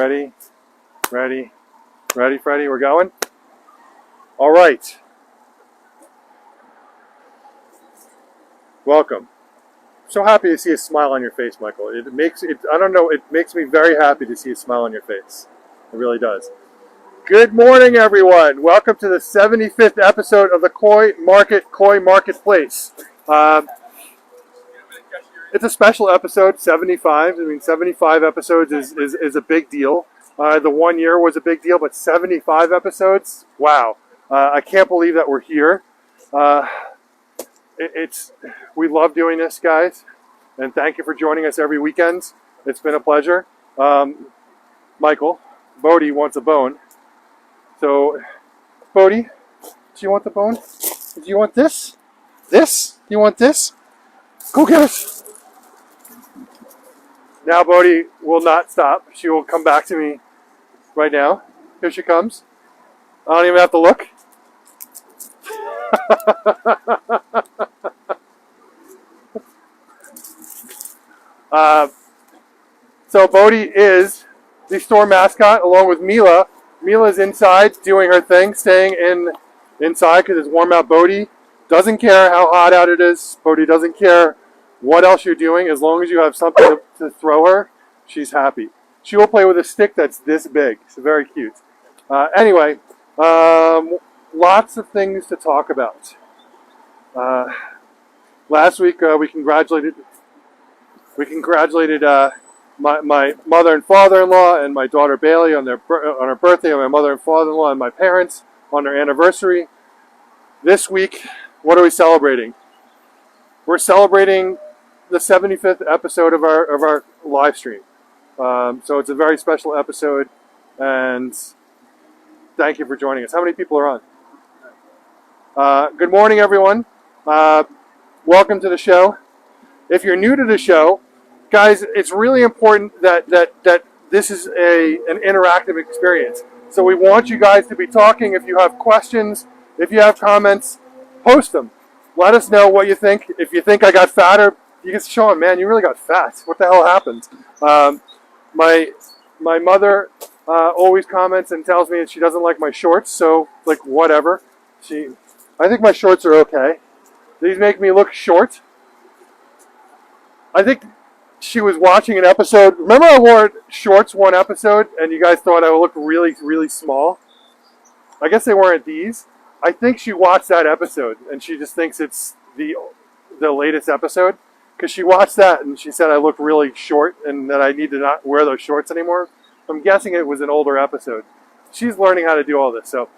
Ready? Ready? Ready, Freddie? We're going? All right. Welcome. So happy to see a smile on your face, Michael. It makes me very happy to see a smile on your face. It really does. Good morning, everyone. Welcome to the 75th episode of the Koi Marketplace. It's a special episode, 75. I mean, 75 episodes is a big deal. The 1 year was a big deal, but 75 episodes? Wow. I can't believe that we're here. We love doing this, guys. And thank you for joining us every weekend. It's been a pleasure. Michael, Bodie wants a bone. So, Bodie, do you want the bone? Do you want this? This? Do you want this? Go get it! Now Bodie will not stop. She will come back to me right now. Here she comes. I don't even have to look. So Bodie is the store mascot along with Mila. Mila's inside doing her thing, staying inside because it's warm out. Bodie doesn't care how hot out it is. Bodie doesn't care what else you're doing. As long as you have something to throw her, she's happy. She will play with a stick that's this big. It's very cute. Anyway, lots of things to talk about. Last week we congratulated my mother and father-in-law and my daughter Bailey on her birthday, and my mother and father-in-law and my parents on their anniversary. This week, what are we celebrating? We're celebrating the 75th episode of our live stream. So it's a very special episode, and thank you for joining us. How many people are on? Good morning, everyone. Welcome to the show. If you're new to the show, guys, it's really important that this is an interactive experience. So we want you guys to be talking. If you have questions, if you have comments, post them. Let us know what you think. If you think I got fatter, you can show them, man, you really got fat. What the hell happened? My mother always comments and tells me that she doesn't like my shorts, so like whatever. I think my shorts are okay. These make me look short. I think she was watching an episode. Remember I wore shorts one episode and you guys thought I would look really, really small? I guess they weren't these. I think she watched that episode and she just thinks it's the latest episode. Because she watched that and she said I look really short and that I need to not wear those shorts anymore. I'm guessing it was an older episode. She's learning how to do all this. So,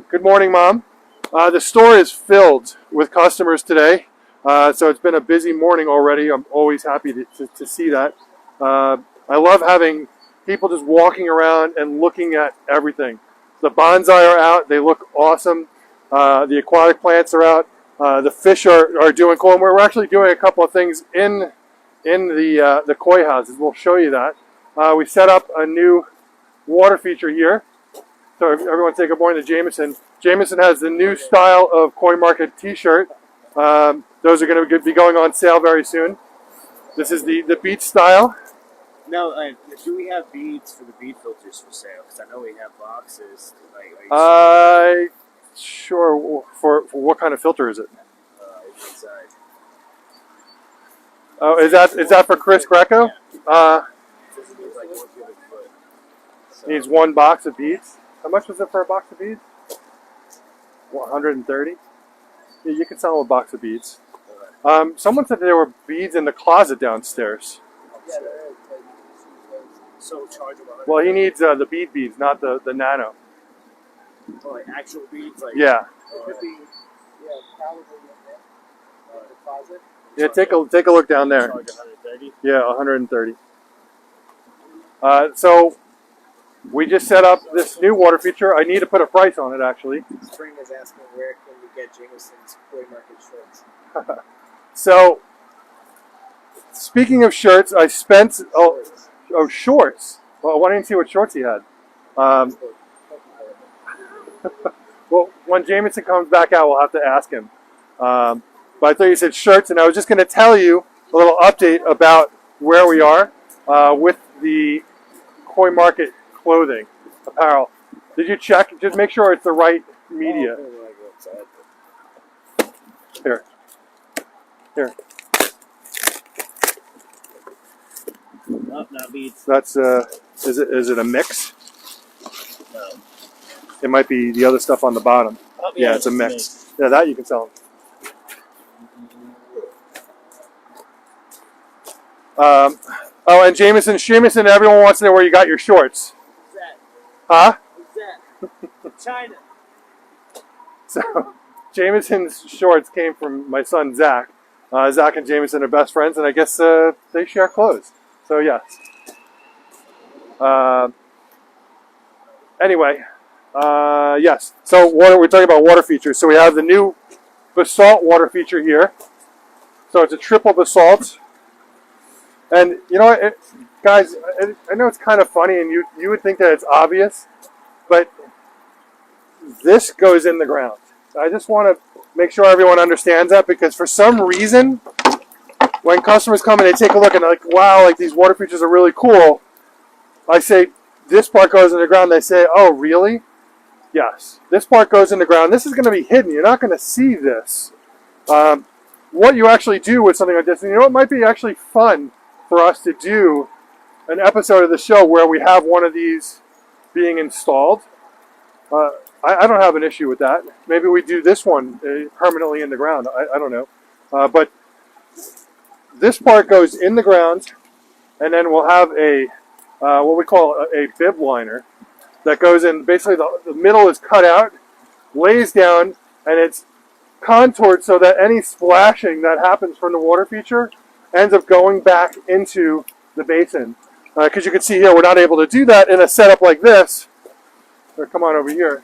good morning, Mom. The store is filled with customers today. So it's been a busy morning already. I'm always happy to see that. I love having people just walking around and looking at everything. The bonsai are out. They look awesome. The aquatic plants are out. The fish are doing cool. And we're actually doing a couple of things in the koi houses. We'll show you that. We set up a new water feature here. So everyone say good morning to Jameson. Jameson has the new style of Koi Market t-shirt. Those are going to be going on sale very soon. This is the beach style. No, do we have beads for the bead filters for sale? Because I know we have boxes. Sure. For what kind of filter is it? Inside. Oh, is that for Chris Greco? Yeah. Needs one box of beads. How much was it for a box of beads? 130. Yeah, you can sell him a box of beads. Someone said there were beads in the closet downstairs. So charge him. Well, he needs the beads, not the nano. Oh, like actual beads? Like, yeah. Could be, probably in the closet. Yeah, take a look down there. Charge 130? Yeah, 130. So we just set up this new water feature. I need to put a price on it, actually. Spring is asking where can we get Jameson's Koi Market shirts. So, speaking of shirts, I spent shorts. Well, why didn't you see what shorts he had? Well, when Jameson comes back out, we'll have to ask him. But I thought you said shirts, and I was just going to tell you a little update about where we are with the Koi Market clothing, apparel. Did you check? Just make sure it's the right media. Here. Here. Oh, not beads. That's is it a mix? No. It might be the other stuff on the bottom. Oh, Yeah, it's a mix. Yeah, that you can sell. Oh, and Jameson, everyone wants to know where you got your shorts. Who's that? Huh? Who's that? China. So, Jameson's shorts came from my son Zach. Zach and Jameson are best friends, and I guess they share clothes. So, yes. Anyway, yes. So, we're talking about water features. So, we have the new basalt water feature here. So, it's a triple basalt. And, you know what, guys, I know it's kind of funny, and you would think that it's obvious, but this goes in the ground. I just want to make sure everyone understands that, because for some reason, when customers come and they take a look and they're like, wow, like these water features are really cool, I say, this part goes in the ground. They say, oh, really? Yes. This part goes in the ground. This is going to be hidden. You're not going to see this. What you actually do with something like this, and you know, it might be actually fun for us to do an episode of the show where we have one of these being installed. I don't have an issue with that. Maybe we do this one permanently in the ground. I don't know. But this part goes in the ground, and then we'll have a what we call a bib liner that goes in. Basically, the middle is cut out, lays down, and it's contoured so that any splashing that happens from the water feature ends up going back into the basin. Because you can see here, we're not able to do that in a setup like this. Or come on over here.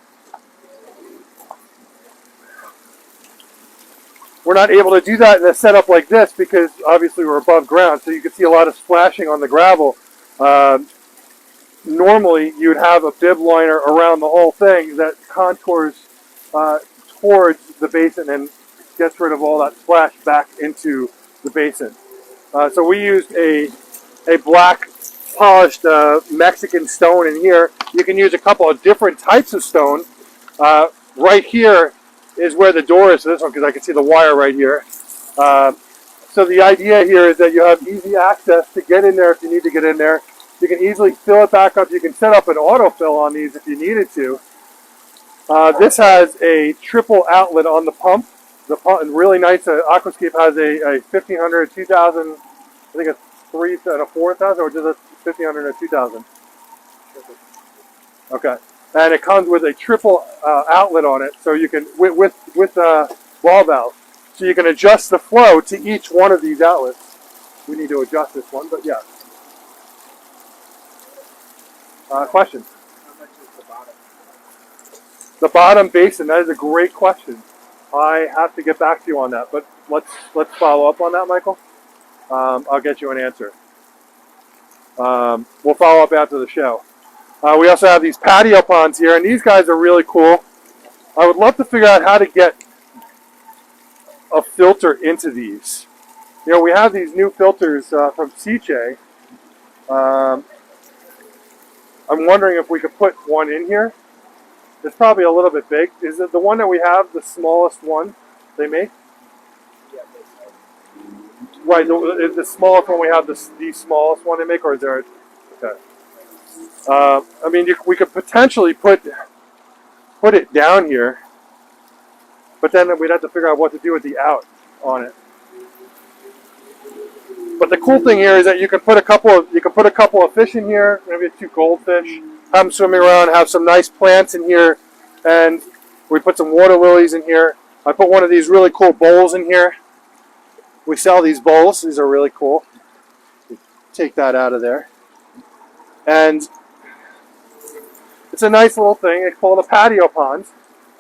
We're not able to do that in a setup like this because obviously we're above ground, so you can see a lot of splashing on the gravel. Normally, you would have a bib liner around the whole thing that contours towards the basin and gets rid of all that splash back into the basin. So we used a black polished Mexican stone in here. You can use a couple of different types of stone. Right here is where the door is to this one, because I can see the wire right here. So the idea here is that you have easy access to get in there if you need to get in there. You can easily fill it back up. You can set up an autofill on these if you needed to. This has a triple outlet on the pump. The pump, really nice. Aquascape has a 1500, 2000, I think a 3 and a 4000, or just a 1500 and a 2000. Okay, and it comes with a triple outlet on it, so you can with ball valve, so you can adjust the flow to each one of these outlets. We need to adjust this one, but yeah. Question. How much is the bottom? The bottom basin. That is a great question. I have to get back to you on that, but let's follow up on that, Michael. I'll get you an answer. We'll follow up after the show. We also have these patio ponds here, and these guys are really cool. I would love to figure out how to get a filter into these. You know, we have these new filters from Seche. I'm wondering if we could put one in here. It's probably a little bit big. Is it the one that we have, the smallest one they make? Yeah, Right, is the smallest one we have the smallest one they make, or is there? Okay. I mean, we could potentially put it down here, but then we'd have to figure out what to do with the out on it. But the cool thing here is that you can put a couple of fish in here, maybe 2 goldfish, have them swimming around, have some nice plants in here, and we put some water lilies in here. I put one of these really cool bowls in here. We sell these bowls. These are really cool. Take that out of there. And it's a nice little thing. It's called a patio pond.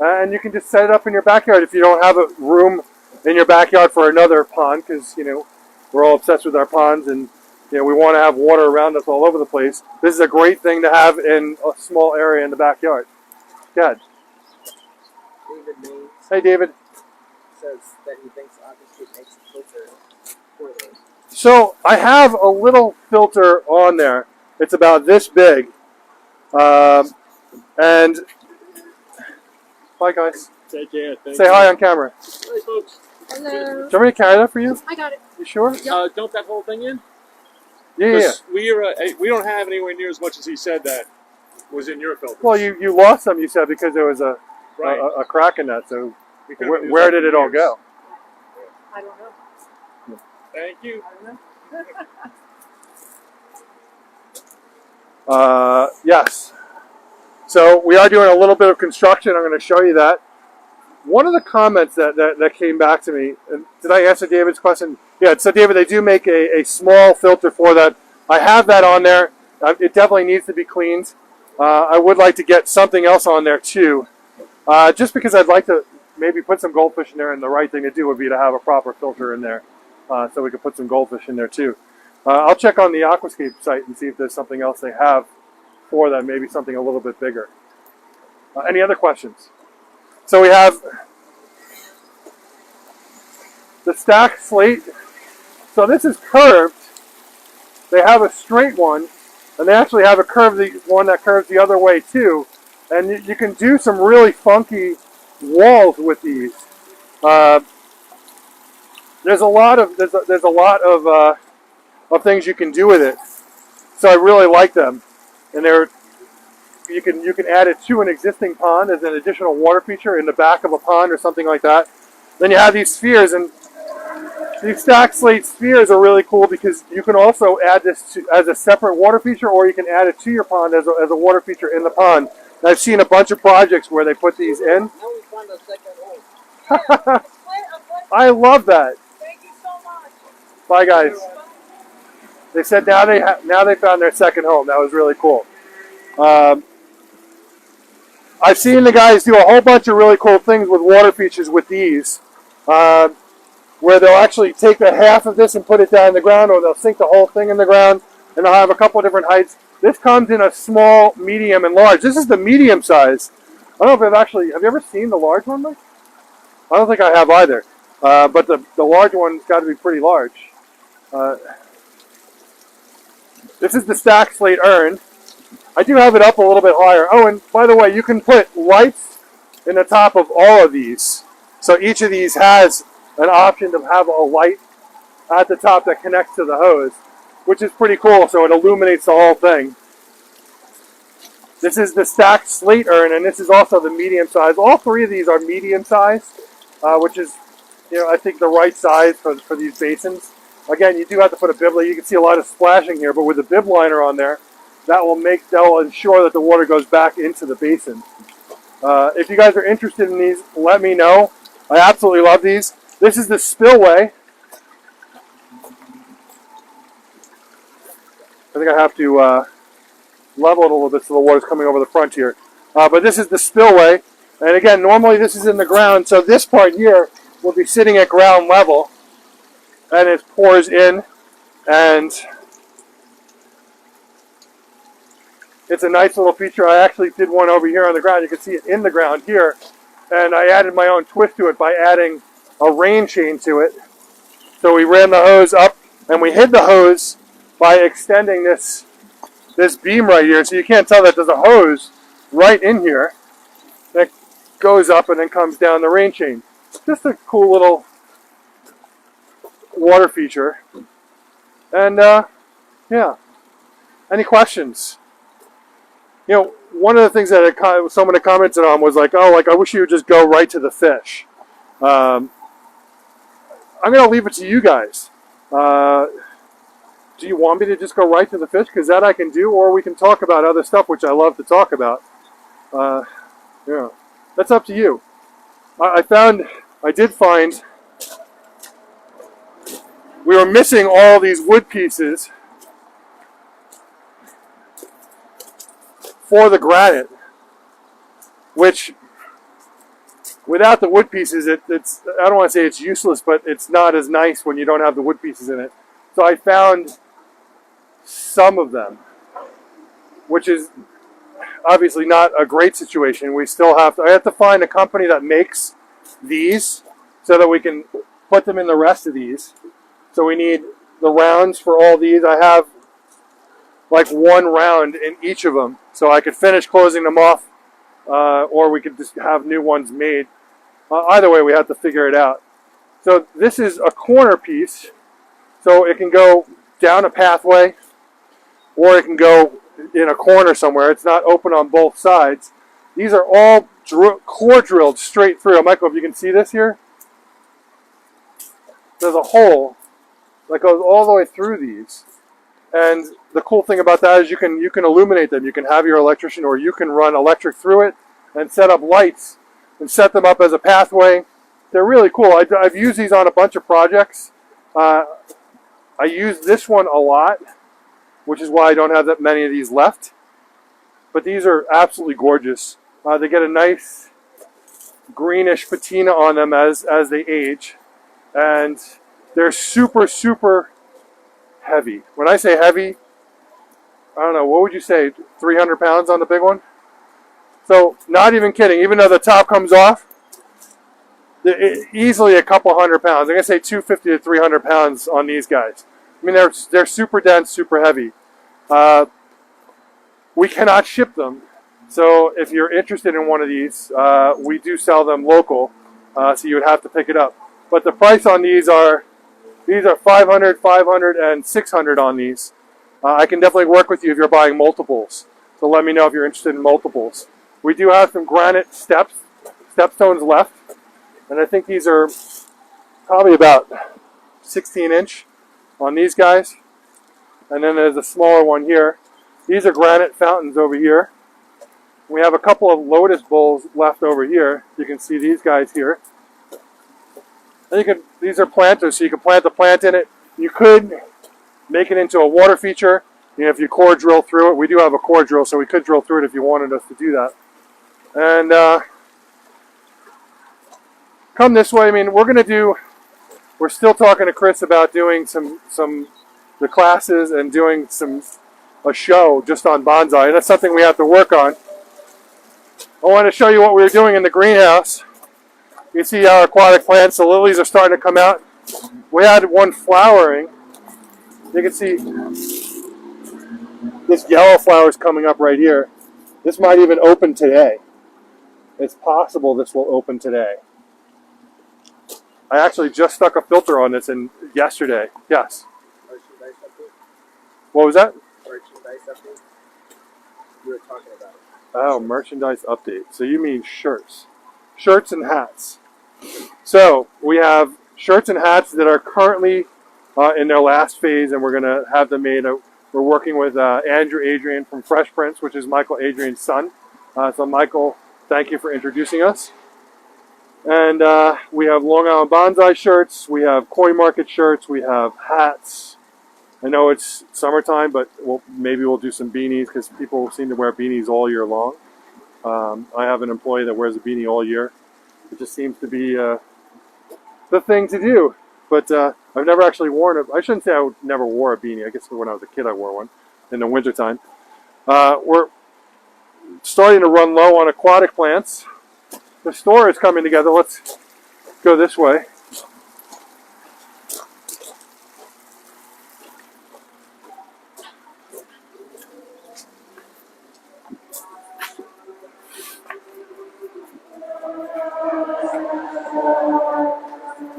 And you can just set it up in your backyard if you don't have a room in your backyard for another pond, because, you know, we're all obsessed with our ponds, and you know, we want to have water around us all over the place. This is a great thing to have in a small area in the backyard. Go ahead. David Mays Hey, David. says that he thinks Aquascape makes a filter for those. So I have a little filter on there. It's about this big. And bye, guys. Take care. Say hi on camera. Hey, folks. Hello. Do you want me to carry that for you? I got it. You sure? Dump that whole thing in? Yeah. We don't have anywhere near as much as he said that was in your filter. Well, you lost some, you said, because there was a crack in that. So where did it all go? I don't know. Thank you. I don't know. Yes. So we are doing a little bit of construction. I'm going to show you that. One of the comments that came back to me, and did I answer David's question? Yeah, so David, they do make a small filter for that. I have that on there. It definitely needs to be cleaned. I would like to get something else on there too, just because I'd like to maybe put some goldfish in there, and the right thing to do would be to have a proper filter in there, so we could put some goldfish in there too. I'll check on the Aquascape site and see if there's something else they have for that, maybe something a little bit bigger. Any other questions? So we have the stacked slate. So this is curved. They have a straight one, and they actually have a curved one that curves the other way too. And you can do some really funky walls with these. There's a lot of things you can do with it. So I really like them, and you can add it to an existing pond as an additional water feature in the back of a pond or something like that. Then you have these spheres, and these stacked slate spheres are really cool because you can also add this as a separate water feature, or you can add it to your pond as a water feature in the pond. And I've seen a bunch of projects where they put these in. Now we found a second home. I love that. Thank you so much. Bye, guys. They said now they found their second home. That was really cool. I've seen the guys do a whole bunch of really cool things with water features with these, where they'll actually take a half of this and put it down in the ground, or they'll sink the whole thing in the ground, and they'll have a couple of different heights. This comes in a small, medium, and large. This is the medium size. I don't know if have you ever seen the large one, Mike? I don't think I have either. But the large one's got to be pretty large. This is the stacked slate urn. I do have it up a little bit higher. Oh, and by the way, you can put lights in the top of all of these. So each of these has an option to have a light at the top that connects to the hose, which is pretty cool. So it illuminates the whole thing. This is the stacked slate urn, and this is also the medium size. All three of these are medium size, which is, I think the right size for these basins. Again, you do have to put a bib liner. You can see a lot of splashing here, but with a bib liner on there, that will ensure that the water goes back into the basin. If you guys are interested in these, let me know. I absolutely love these. This is the spillway. I think I have to level it a little bit so the water's coming over the front here. But this is the spillway. And again, normally this is in the ground, so this part here will be sitting at ground level. And it pours in, and it's a nice little feature. I actually did one over here on the ground. You can see it in the ground here. And I added my own twist to it by adding a rain chain to it. So we ran the hose up, and we hid the hose by extending this beam right here. So you can't tell that there's a hose right in here that goes up and then comes down the rain chain. Just a cool little water feature. And yeah. Any questions? One of the things that someone had commented on was like, I wish you would just go right to the fish. I'm going to leave it to you guys. Do you want me to just go right to the fish? Because that I can do, or we can talk about other stuff, which I love to talk about. Yeah, that's up to you. I did find we were missing all these wood pieces for the granite, which without the wood pieces, it's I don't want to say it's useless, but it's not as nice when you don't have the wood pieces in it. So I found some of them, which is obviously not a great situation. I have to find a company that makes these so that we can put them in the rest of these. So we need the rounds for all these. I have like one round in each of them. So I could finish closing them off, or we could just have new ones made. Either way, we have to figure it out. So this is a corner piece, so it can go down a pathway, or it can go in a corner somewhere. It's not open on both sides. These are all core drilled straight through. Michael, if you can see this here, there's a hole that goes all the way through these. And the cool thing about that is you can illuminate them. You can have your electrician, or you can run electric through it and set up lights and set them up as a pathway. They're really cool. I've used these on a bunch of projects. I use this one a lot, which is why I don't have that many of these left. But these are absolutely gorgeous. They get a nice greenish patina on them as they age. And they're super, super heavy. When I say heavy, I don't know, what would you say, 300 pounds on the big one? So, not even kidding, even though the top comes off, easily a couple hundred pounds. I'm going to say 250 to 300 pounds on these guys. I mean, they're super dense, super heavy. We cannot ship them. So if you're interested in one of these, we do sell them local, so you would have to pick it up. But the price on these are 500, 500, and 600 on these. I can definitely work with you if you're buying multiples. So let me know if you're interested in multiples. We do have some granite stepstones left, and I think these are probably about 16-inch on these guys. And then there's a smaller one here. These are granite fountains over here. We have a couple of lotus bowls left over here. You can see these guys here. And these are planters, so you can plant the plant in it. You could make it into a water feature. You know, if you core drill through it. We do have a core drill, so we could drill through it if you wanted us to do that. And come this way. I mean, we're still talking to Chris about doing the classes and doing a show just on bonsai, and that's something we have to work on. I want to show you what we're doing in the greenhouse. You can see our aquatic plants. The lilies are starting to come out. We had one flowering. You can see this yellow flower is coming up right here. This might even open today. It's possible this will open today. I actually just stuck a filter on this yesterday. Yes. What was that? Merchandise update? You were talking about it. Oh, merchandise update. So you mean shirts. Shirts and hats. So we have shirts and hats that are currently in their last phase, and we're going to have them made. We're working with Andrew Adrian from Fresh Prince, which is Michael Adrian's son. So Michael, thank you for introducing us. And we have Long Island Bonsai shirts. We have Koi Market shirts. We have hats. I know it's summertime, but maybe we'll do some beanies because people seem to wear beanies all year long. I have an employee that wears a beanie all year. It just seems to be the thing to do. But I've never actually worn it. I shouldn't say I never wore a beanie. I guess when I was a kid I wore one in the wintertime. We're starting to run low on aquatic plants. The store is coming together. Let's go this way.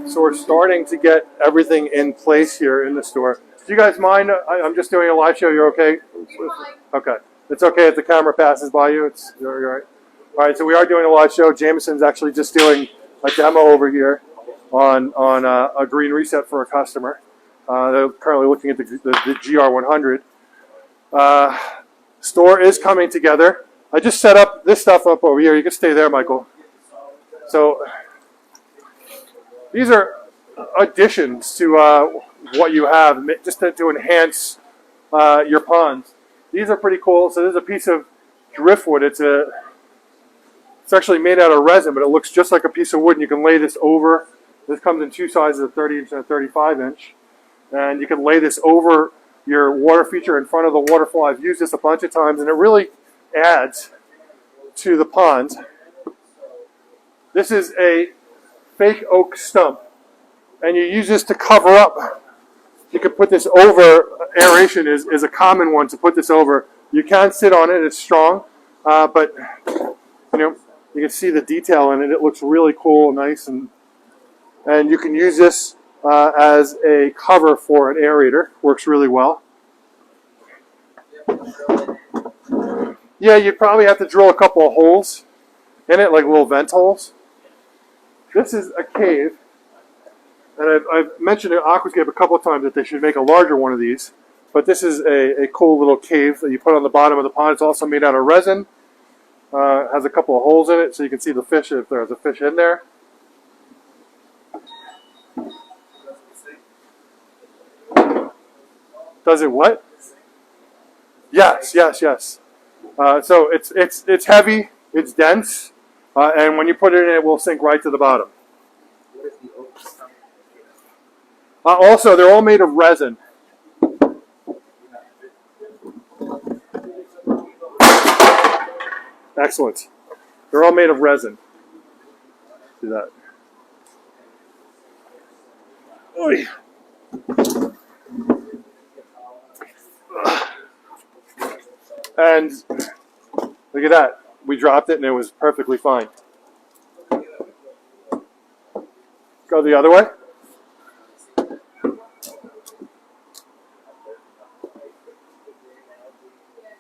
So we're starting to get everything in place here in the store. Do you guys mind? I'm just doing a live show. You're okay? Okay. It's okay if the camera passes by you. You're all right. All right. So we are doing a live show. Jameson's actually just doing a demo over here on a green reset for a customer. They're currently looking at the GR100. Store is coming together. I just set up this stuff up over here. You can stay there, Michael. So these are additions to what you have, just to enhance your ponds. These are pretty cool. So there's a piece of driftwood. It's actually made out of resin, but it looks just like a piece of wood. And you can lay this over. This comes in two sizes, a 30-inch and a 35-inch. And you can lay this over your water feature in front of the waterfall. I've used this a bunch of times, and it really adds to the pond. This is a fake oak stump, and you use this to cover up You could put this over. Aeration is a common one to put this over. You can sit on it. It's strong, but you can see the detail in it. It looks really cool, nice, and you can use this as a cover for an aerator. Works really well. Yeah, you'd probably have to drill a couple of holes in it, like little vent holes. This is a cave, and I've mentioned at Aquascape a couple of times that they should make a larger one of these. But this is a cool little cave that you put on the bottom of the pond. It's also made out of resin. Has a couple of holes in it so you can see the fish if there's a fish in there. Does it what? Yes, yes, yes. So it's heavy, it's dense, and when you put it in, it will sink right to the bottom. Also, they're all made of resin. Excellent. They're all made of resin. See that? Oy. And look at that. We dropped it and it was perfectly fine. Go the other way.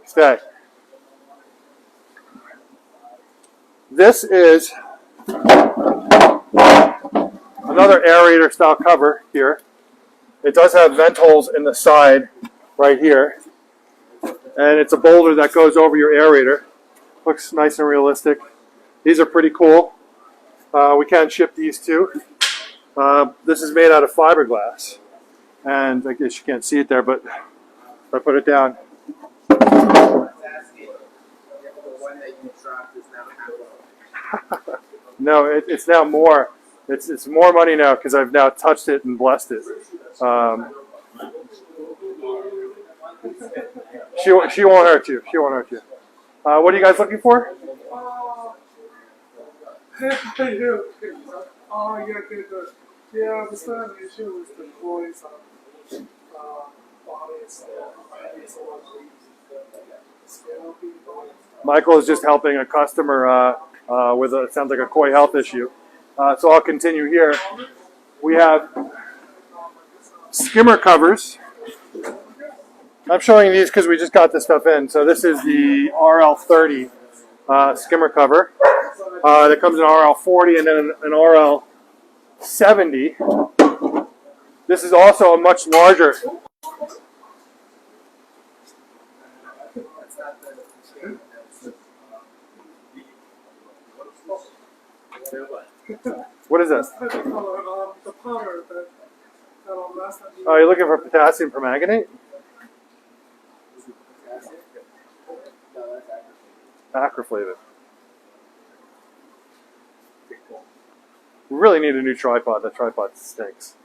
Stay. This is another aerator style cover here. It does have vent holes in the side right here. And it's a boulder that goes over your aerator. Looks nice and realistic. These are pretty cool. We can ship these too. This is made out of fiberglass. And I guess you can't see it there, but if I put it down. No, it's now more. It's more money now because I've now touched it and blessed it. She won't hurt you. She won't hurt you. What are you guys looking for? Yeah, the same issue with the boys. Michael is just helping a customer with it sounds like a koi health issue. So I'll continue here. We have skimmer covers. I'm showing these because we just got this stuff in. So this is the RL30 skimmer cover. That comes in RL40 and then an RL70. This is also a much larger. What is this? The powder that last time. Oh, you're looking for potassium permanganate? Acroflavin. We really need a new tripod. That tripod stinks.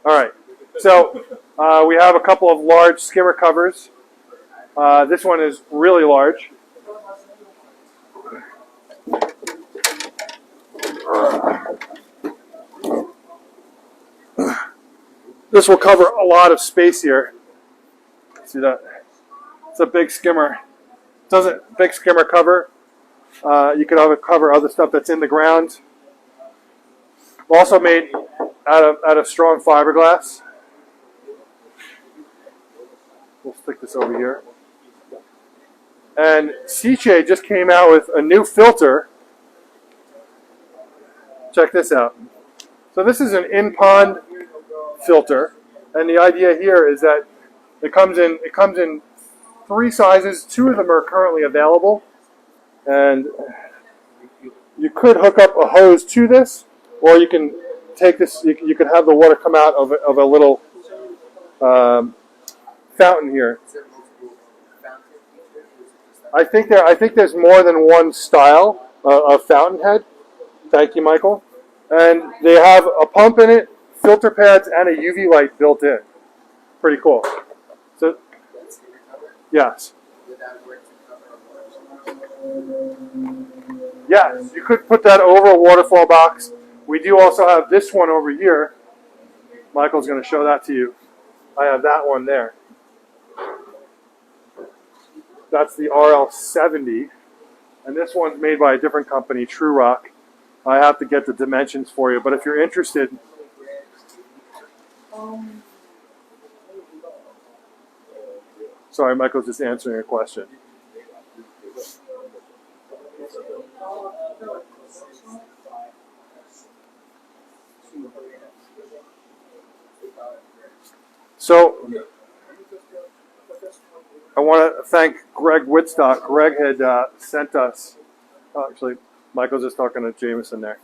All right. So we have a couple of large skimmer covers. This one is really large. This will cover a lot of space here. See that? It's a big skimmer. Big skimmer cover. You could have it cover other stuff that's in the ground. Also made out of strong fiberglass. We'll stick this over here. And Seche just came out with a new filter. Check this out. So this is an in-pond filter, and the idea here is that it comes in 3 sizes. 2 of them are currently available, and you could hook up a hose to this, or you can take this. You could have the water come out of a little fountain here. I think there's more than one style of fountain head. Thank you, Michael. And they have a pump in it, filter pads, and a UV light built in. Pretty cool. So, yes. Yes, you could put that over a waterfall box. We do also have this one over here. Michael's going to show that to you. I have that one there. That's the RL70. And this one's made by a different company, True Rock. I have to get the dimensions for you, but if you're interested, sorry, Michael's just answering a question. So, I want to thank Greg Whitstock. Greg had sent us, actually, Michael's just talking to Jameson there.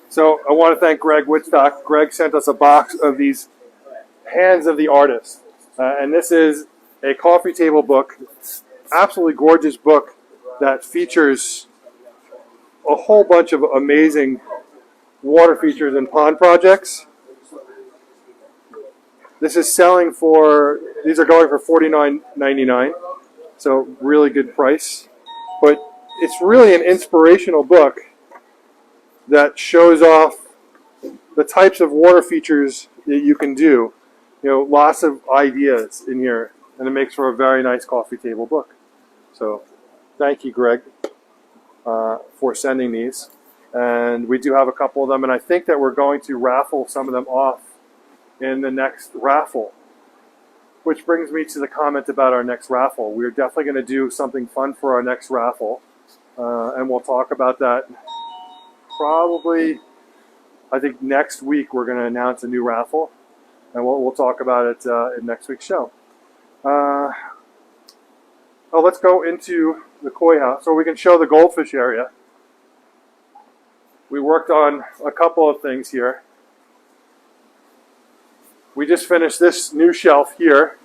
So I want to thank Greg Whitstock. Greg sent us a box of these Hands of the Artist. And this is a coffee table book, absolutely gorgeous book that features a whole bunch of amazing water features and pond projects. This is selling for, these are going for $49.99, so really good price. But it's really an inspirational book that shows off the types of water features that you can do. You know, lots of ideas in here, and it makes for a very nice coffee table book. So thank you, Greg, for sending these. And we do have a couple of them, and I think that we're going to raffle some of them off in the next raffle. Which brings me to the comment about our next raffle. We're definitely going to do something fun for our next raffle, and we'll talk about that probably, I think next week we're going to announce a new raffle, and we'll talk about it in next week's show. Let's go into the koi house, so we can show the goldfish area. We worked on a couple of things here. We just finished this new shelf here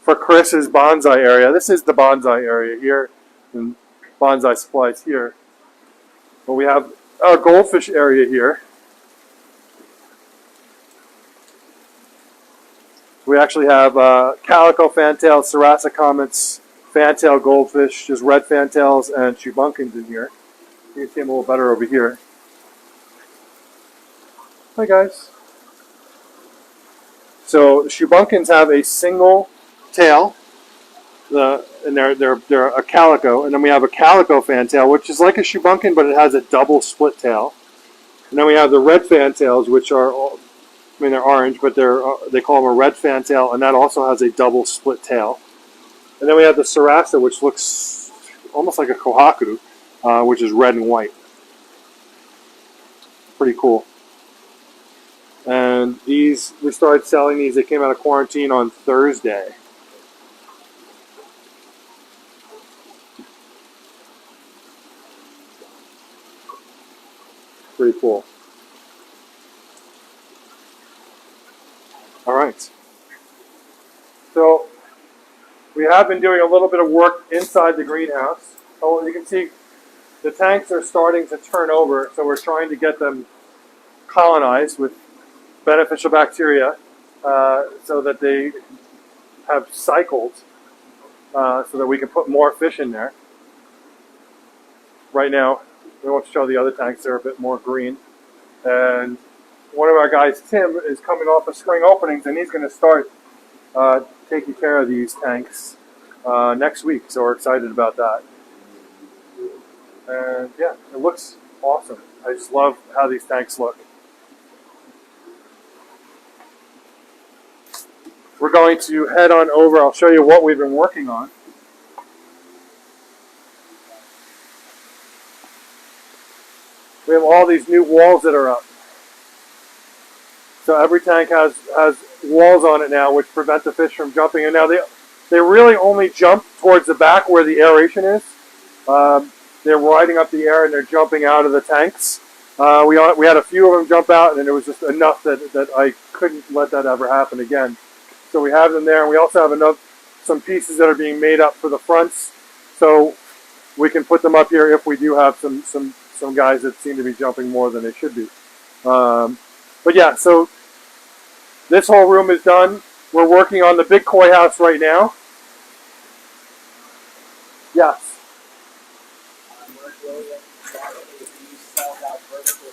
for Chris's bonsai area. This is the bonsai area here, and bonsai supplies here. But we have our goldfish area here. We actually have calico fantails, Sarasa comets, fantail goldfish, just red fantails, and shubunkins in here. You can see them a little better over here. Hi guys. So the shubunkins have a single tail, and they're a calico, and then we have a calico fantail, which is like a shubunkin, but it has a double split tail. And then we have the red fantails, which are, I mean, they're orange, but they call them a red fantail, and that also has a double split tail. And then we have the Sarasa, which looks almost like a kohaku, which is red and white. Pretty cool. And these, we started selling these, they came out of quarantine on Thursday. Pretty cool. All right. So we have been doing a little bit of work inside the greenhouse. Oh, you can see the tanks are starting to turn over, so we're trying to get them colonized with beneficial bacteria so that they have cycled so that we can put more fish in there. Right now, we won't show the other tanks, they're a bit more green. And one of our guys, Tim, is coming off of spring openings, and he's going to start taking care of these tanks next week, so we're excited about that. And yeah, it looks awesome. I just love how these tanks look. We're going to head on over. I'll show you what we've been working on. We have all these new walls that are up. So every tank has walls on it now, which prevent the fish from jumping. And now they really only jump towards the back where the aeration is. They're riding up the air and they're jumping out of the tanks. We had a few of them jump out, and it was just enough that I couldn't let that ever happen again. So we have them there, and we also have some pieces that are being made up for the fronts, so we can put them up here if we do have some guys that seem to be jumping more than they should be. But yeah, so This whole room is done. We're working on the big koi house right now. Yes. Mark Williams thought that the bees sell out vertical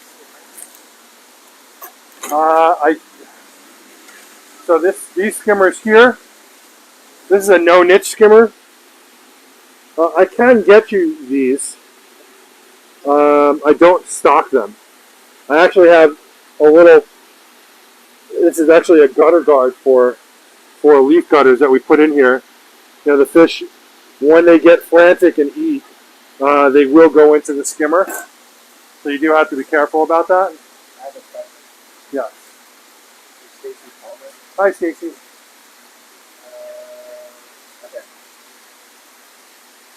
skimmers. So these skimmers here. This is a no niche skimmer. I can get you these. I don't stock them. I actually have a little. This is actually a gutter guard for leaf gutters that we put in here. You know, the fish, when they get frantic and eat, they will go into the skimmer. So you do have to be careful about that. I have a question. Yes. Stacy Palmer. Hi, Stacy. Okay.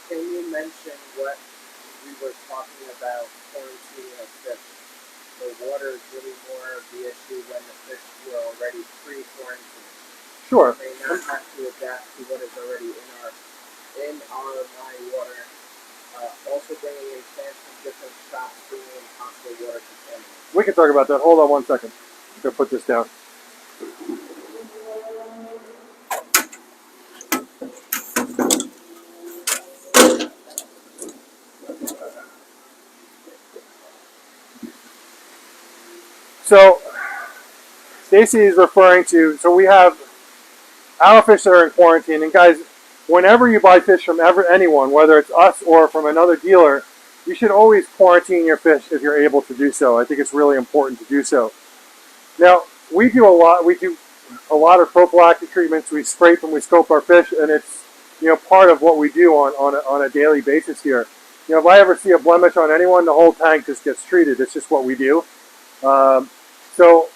Can you mention what we were talking about quarantining of fish? The water is really more of the issue when the fish were already pre-quarantined. Sure. They not have to adapt to what is already in our my water. Also bringing in plants from different shops, bringing in possible water contaminants. We can talk about that. Hold on one second. I'm going to put this down. So, Stacy is referring to, so we have our fish that are in quarantine. And guys, whenever you buy fish from anyone, whether it's us or from another dealer, you should always quarantine your fish if you're able to do so. I think it's really important to do so. Now, we do a lot of prophylactic treatments. We scrape and we scope our fish, and it's, you know, part of what we do on a daily basis here. You know, if I ever see a blemish on anyone, the whole tank just gets treated. It's just what we do. So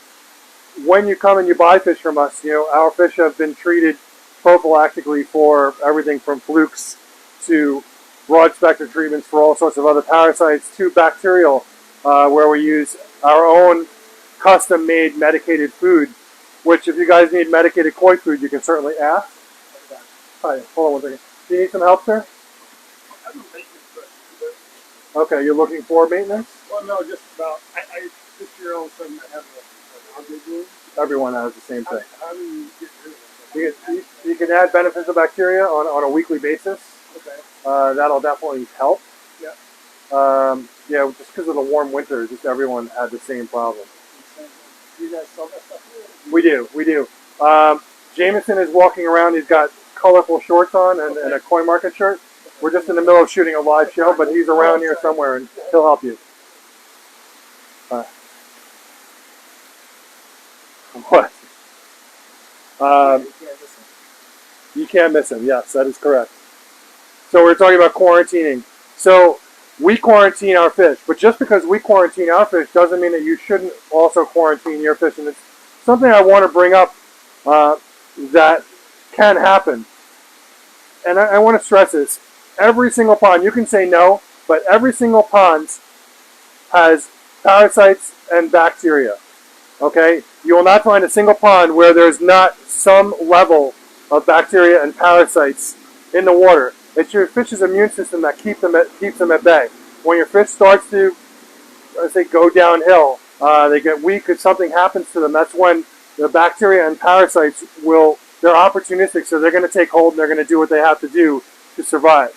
when you come and you buy fish from us, you know, our fish have been treated prophylactically for everything from flukes to broad spectrum treatments for all sorts of other parasites to bacterial, where we use our own custom made medicated food, which if you guys need medicated koi food, you can certainly ask. Hi, hold on one second. Do you need some help, sir? I don't think it's Okay, you're looking for maintenance? well, no, just about. I this year all of a sudden I have an algae bloom. Everyone has the same thing. How do you get rid of it? You can add beneficial bacteria on a weekly basis. Okay. That'll definitely help. Yeah. Yeah, just because of the warm winters, just everyone had the same problem. You guys sell that stuff? We do. Jameson is walking around. He's got colorful shorts on and a Koi Market shirt. We're just in the middle of shooting a live show, but he's around here somewhere and he'll help you. What? You can't miss him. Yes, that is correct. So we're talking about quarantining. So we quarantine our fish, but just because we quarantine our fish doesn't mean that you shouldn't also quarantine your fish. And it's something I want to bring up that can happen. And I want to stress this. Every single pond, you can say no, but every single pond has parasites and bacteria. Okay? You will not find a single pond where there's not some level of bacteria and parasites in the water. It's your fish's immune system that keeps them at bay. When your fish starts to, let's say, go downhill, they get weak, if something happens to them, that's when the bacteria and parasites they're opportunistic, so they're going to take hold and they're going to do what they have to do to survive.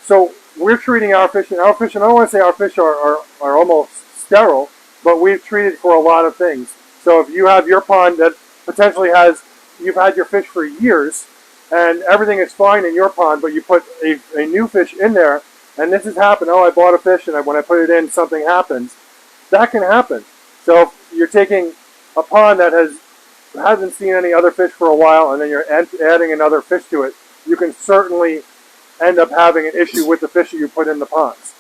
So we're treating our fish, and I don't want to say our fish are almost sterile, but we've treated for a lot of things. So if you have your pond that potentially you've had your fish for years, and everything is fine in your pond, but you put a new fish in there, and this has happened. Oh, I bought a fish, and when I put it in, something happens. That can happen. So if you're taking a pond that hasn't seen any other fish for a while, and then you're adding another fish to it, you can certainly end up having an issue with the fish that you put in the ponds.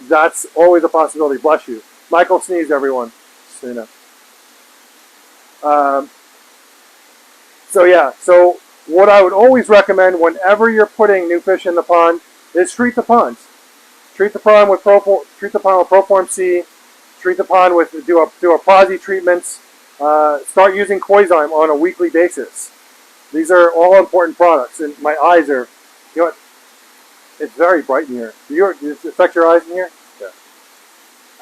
That's always a possibility. Bless you. Michael sneezed, everyone. So you know. So what I would always recommend whenever you're putting new fish in the pond is treat the ponds. Treat the pond with Proform C. Treat the pond with do a posi treatments. Start using Koizyme on a weekly basis. These are all important products, and my eyes are, you know what? It's very bright in here. Does it affect your eyes in here? Yeah.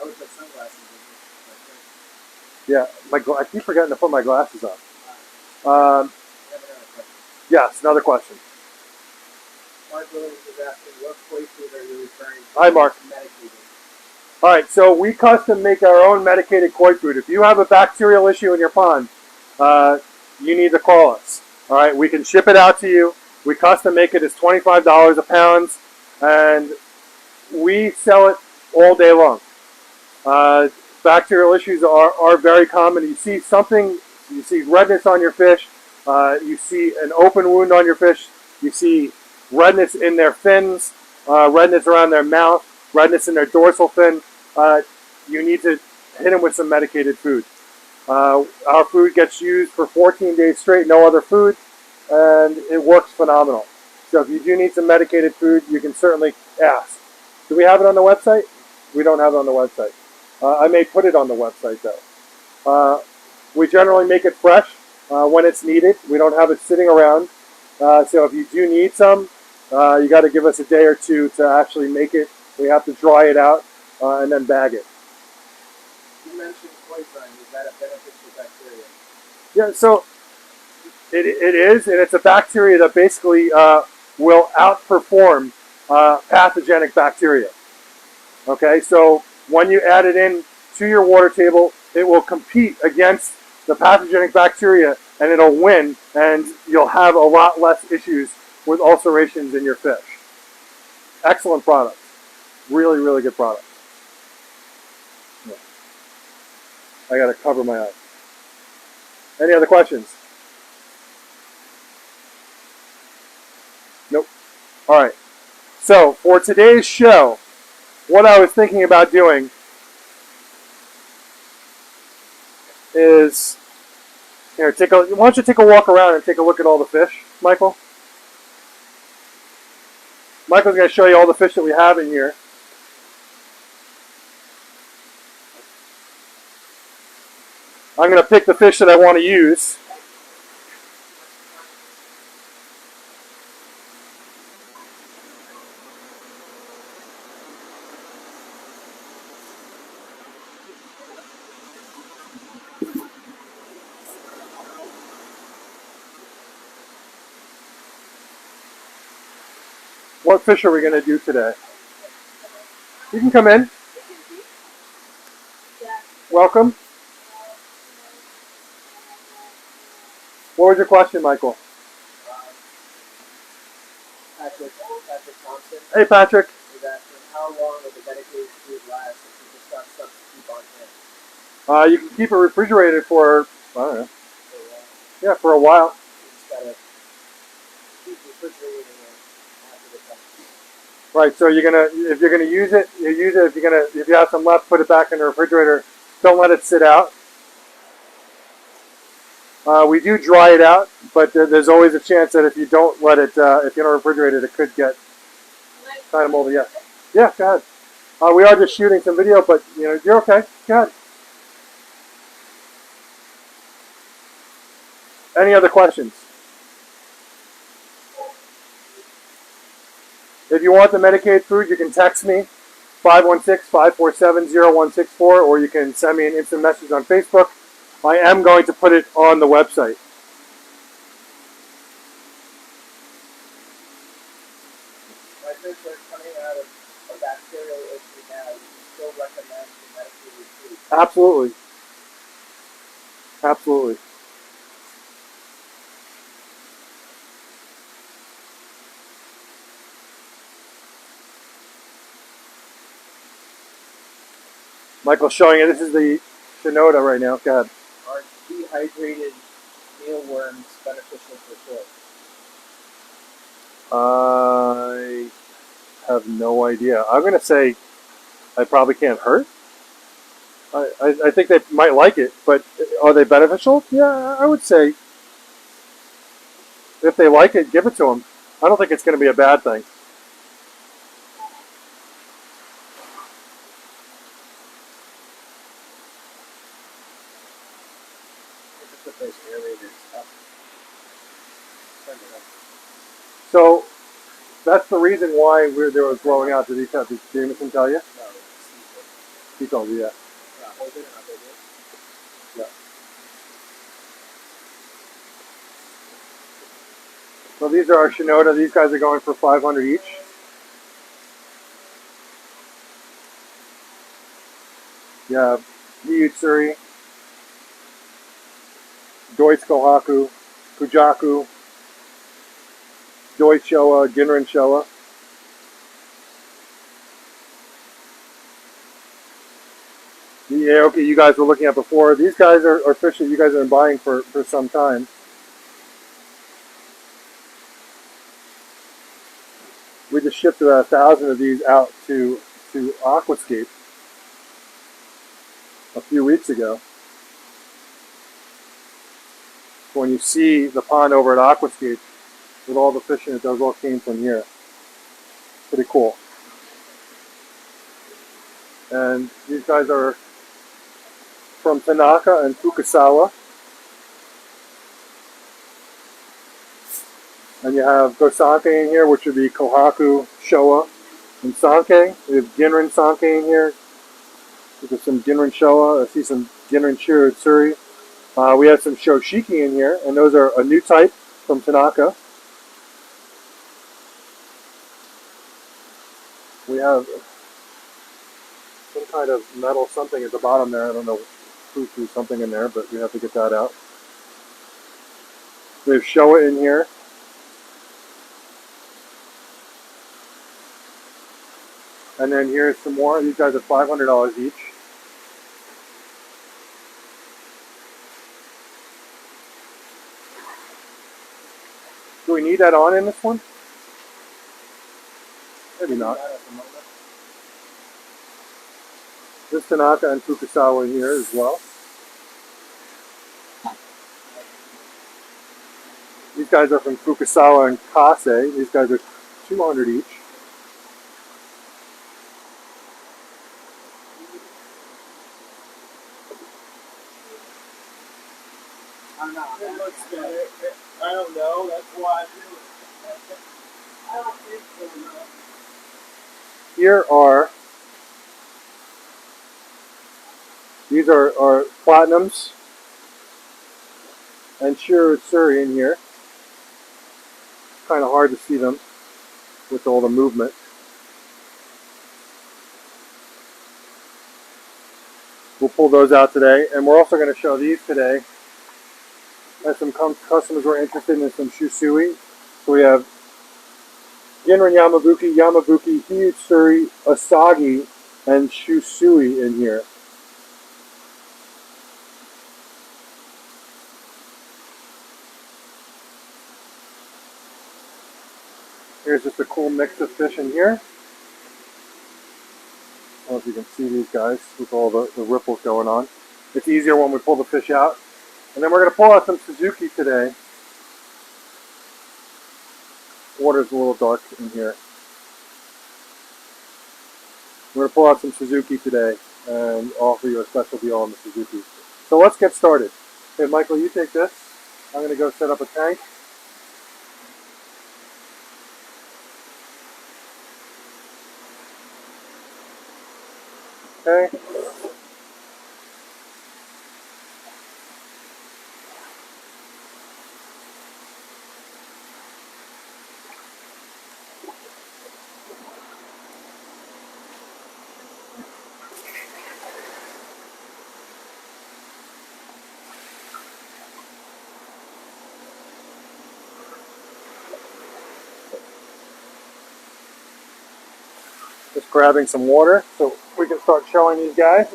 I would put sunglasses Yeah, I keep forgetting to put my glasses on. I have another question. Yes, another question. Mark Williams is asking, what koi food are you referring to? Hi, Mark. Medicated. All right, so we custom make our own medicated koi food. If you have a bacterial issue in your pond, you need to call us. All right, we can ship it out to you. We custom make it. It's $25 a pound, and we sell it all day long. Bacterial issues are very common. You see something, you see redness on your fish, you see an open wound on your fish, you see redness in their fins, redness around their mouth, redness in their dorsal fin. You need to hit them with some medicated food. Our food gets used for 14 days straight, no other food, and it works phenomenal. So if you do need some medicated food, you can certainly ask. Do we have it on the website? We don't have it on the website. I may put it on the website though. We generally make it fresh when it's needed. We don't have it sitting around. So if you do need some, you got to give us a day or two to actually make it. We have to dry it out and then bag it. You mentioned poison. Is that a beneficial bacteria? Yeah, so it is, and it's a bacteria that basically will outperform pathogenic bacteria. Okay, so when you add it in to your water table, it will compete against the pathogenic bacteria and it'll win, and you'll have a lot less issues with ulcerations in your fish. Excellent product. Really, really good product. Yeah. I gotta cover my eyes. Any other questions? Nope. All right. So for today's show, what I was thinking about doing is, here, why don't you take a walk around and take a look at all the fish, Michael? Michael's going to show you all the fish that we have in here. I'm going to pick the fish that I want to use. What fish are we going to do today? You can come in. Welcome. What was your question, Michael? Patrick Thompson Hey, Patrick. is asking, how long will the medicated food last if you just got stuff to keep on hand? You can keep it refrigerated for, I don't know, So, yeah, for a while. you just gotta keep refrigerating it after the fact. Right, so if you're gonna use it, you use it. If you have some left, put it back in the refrigerator. Don't let it sit out. We do dry it out, but there's always a chance that if you don't let it, if you don't refrigerate it, it could get kind of moldy. Yeah, yeah, go ahead. We are just shooting some video, but you're okay. Go ahead. Any other questions? If you want the medicated food, you can text me, 516-547-0164, or you can send me an instant message on Facebook. I am going to put it on the website. My fish are coming out of a bacterial issue now. You can still recommend the medicated food. Absolutely. Absolutely. Michael's showing you. This is the Shinoda right now. Go ahead. Are dehydrated mealworms beneficial for fish? I have no idea. I'm going to say I probably can't hurt. I think they might like it, but are they beneficial? Yeah, I would say if they like it, give it to them. I don't think it's going to be a bad thing. Put those aerators up. So that's the reason why they were blowing out. Did Jameson tell you? No, He told you, yeah. hold it and I'll go do it. Yeah. So these are our Shinoda. These guys are going for 500 each. You have Miyutsuri, Doi Kohaku, Kujaku, Doi Showa, Ginrin Showa. The Aoki you guys were looking at before. These guys are fish that you guys have been buying for some time. We just shipped about 1,000 of these out to Aquascape a few weeks ago. So when you see the pond over at Aquascape with all the fish in it, those all came from here. Pretty cool. And these guys are from Tanaka and Fukusawa. And you have Gosanke in here, which would be Kohaku, Showa, and Sanke. We have Ginrin Sanke in here. There's some Ginrin Showa. I see some Ginrin Shirotsuri. We have some Shoshiki in here, and those are a new type from Tanaka. We have some kind of metal something at the bottom there. I don't know who threw something in there, but we have to get that out. We have Showa in here. And then here's some more. These guys are $500 each. Do we need that on in this one? Maybe not. There's Tanaka and Fukusawa in here as well. These guys are from Fukusawa and Kase. These guys are 200 each. I'm not. It looks better. I don't know. That's why I do it. I don't think so, no. Here are, these are platinums and Shirotsuri in here. Kind of hard to see them with all the movement. We'll pull those out today, and we're also going to show these today as some customers were interested in some Shusui. So we have Ginrin Yamabuki, Hiyutsuri, Asagi, and Shusui in here. Here's just a cool mix of fish in here. I don't know if you can see these guys with all the ripples going on. It's easier when we pull the fish out. And then we're going to pull out some Suzuki today. Water's a little dark in here. We're going to pull out some Suzuki today and offer you a special deal on the Suzuki. So let's get started. Okay, Michael, you take this. I'm going to go set up a tank. Okay. Just grabbing some water so we can start showing these guys.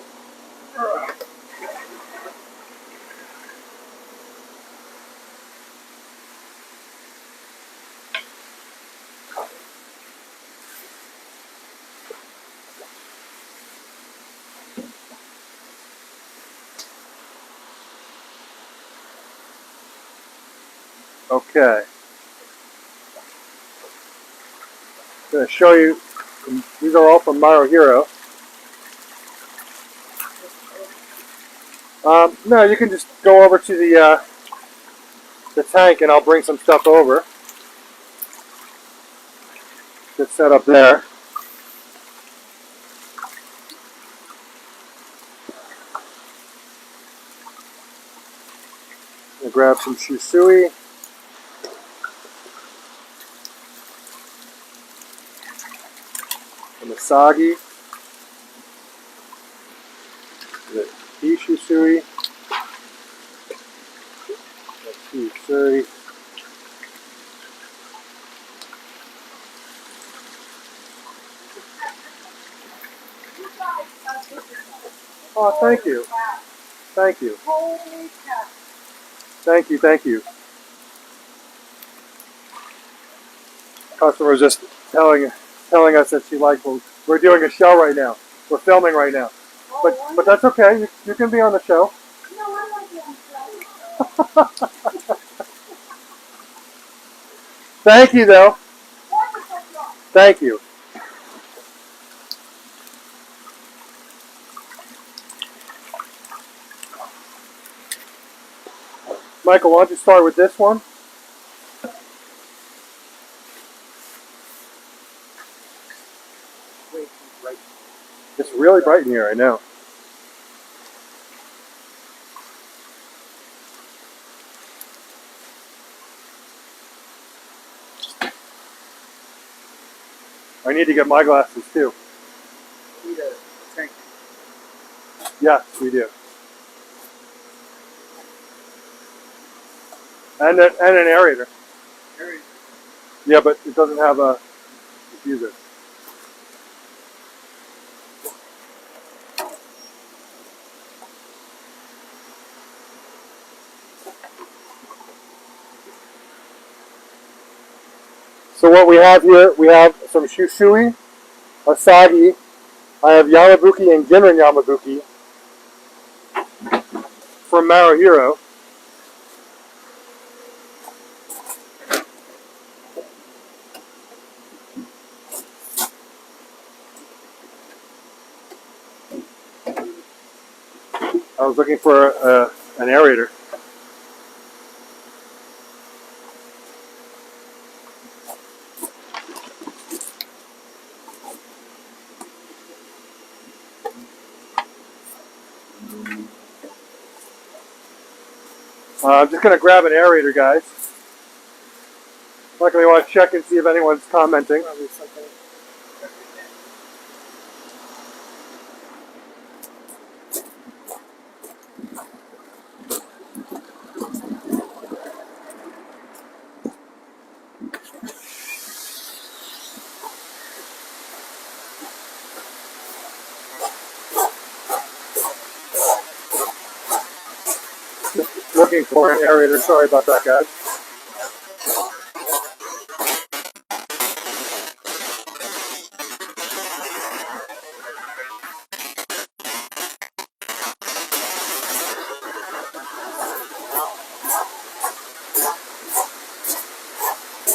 Okay. I'm going to show you, these are all from Maruhiro. No, you can just go over to the tank and I'll bring some stuff over. Just set up there. I'll grab some Shusui. the Masagi, the Ishusui, the Usuri. You guys are difficult. Oh, thank you. Thank you. Holy cow. Thank you. Thank you. Customer was just telling us that she liked. Well, we're doing a show right now. We're filming right now. But that's okay. You can be on the show. No, I want to be on show. Thank you, though. Wonderful job. Thank you. Michael, why don't you start with this one? Way too bright. It's really bright in here, I know. I need to get my glasses too. Need a tank. Yes, we do. And an aerator. Very Yeah, but it doesn't have a diffuser. So what we have here, we have some Shushui, Asagi. I have Yamabuki and Ginrin Yamabuki from Maruhiro. I was looking for an aerator. I'm just going to grab an aerator, guys. Luckily, I want to check and see if anyone's commenting. probably something. Looking for an aerator. Sorry about that, guys.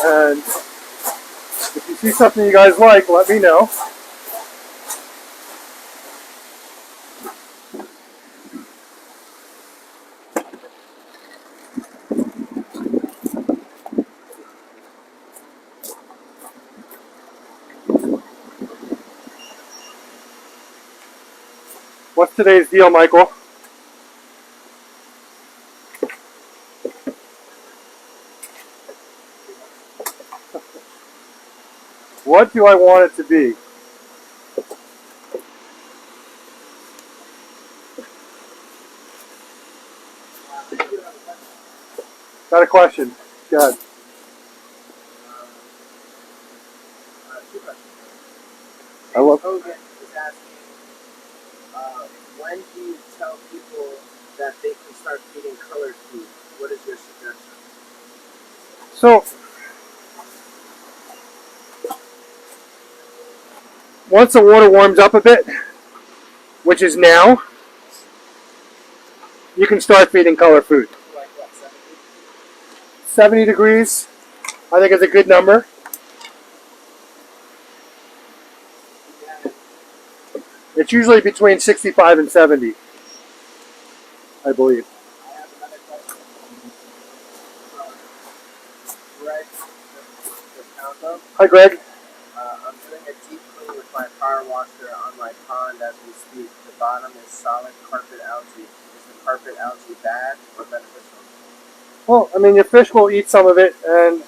And if you see something you guys like, let me know. What's today's deal, Michael? What do I want it to be? Got a question. Go ahead. Two questions. I love. Hogan is asking, when do you tell people that they can start feeding colored food? What is your suggestion? So, once the water warms up a bit, which is now, you can start feeding color food. Like what, 70? 70 degrees, I think is a good number. Yeah. It's usually between 65 and 70, I believe. I have another question from Greg DePalco. Hi, Greg. I'm doing a deep clean with my power washer on my pond as we speak. The bottom is solid carpet algae. Is the carpet algae bad or beneficial? Well, I mean, your fish will eat some of it, and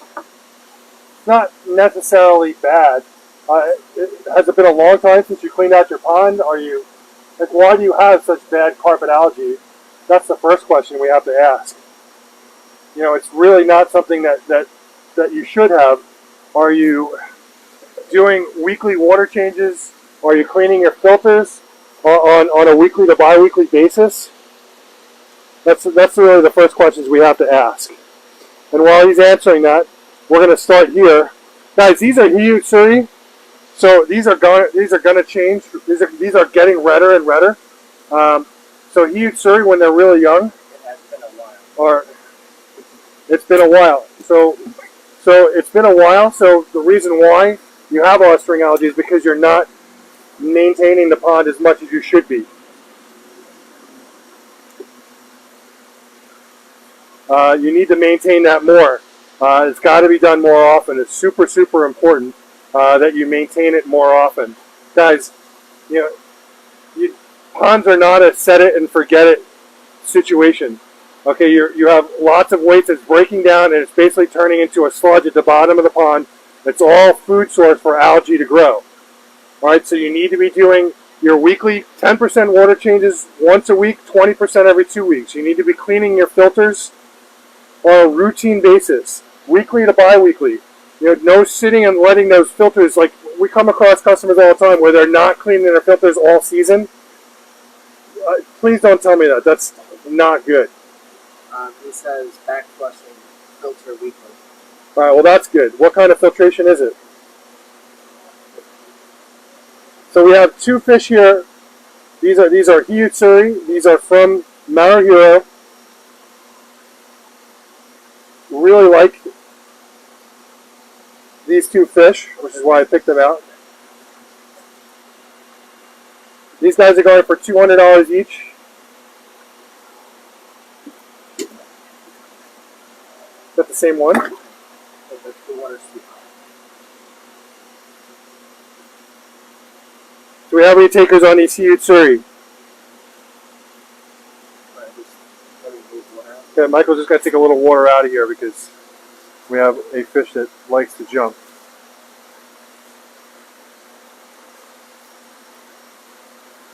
not necessarily bad. Has it been a long time since you cleaned out your pond? Are you like, why do you have such bad carpet algae? That's the first question we have to ask. You know, it's really not something that you should have. Are you doing weekly water changes? Are you cleaning your filters on a weekly to bi-weekly basis? That's really the first questions we have to ask. And while he's answering that, we're going to start here. Guys, these are huge Suri. So these are going to change. These are getting redder and redder. So huge Suri when they're really young. It has been a while. Or it's been a while. So it's been a while. So the reason why you have string algae is because you're not maintaining the pond as much as you should be. You need to maintain that more. It's got to be done more often. It's super, super important that you maintain it more often. Guys, you know, ponds are not a set it and forget it situation. Okay, you have lots of weight that's breaking down and it's basically turning into a sludge at the bottom of the pond. It's all food source for algae to grow. All right, so you need to be doing your weekly 10% water changes once a week, 20% every 2 weeks. You need to be cleaning your filters on a routine basis, weekly to bi-weekly. You know, no sitting and letting those filters, like we come across customers all the time where they're not cleaning their filters all season. Please don't tell me that. That's not good. He says back flushing filter weekly. All right, well that's good. What kind of filtration is it? So we have two fish here. These are Hiyutsuri. These are from Maruhiro. Really like these two fish, which is why I picked them out. These guys are going for $200 each. Is that the same one? Do we have any takers on these Hiyutsuri? Okay, Michael's just got to take a little water out of here because we have a fish that likes to jump.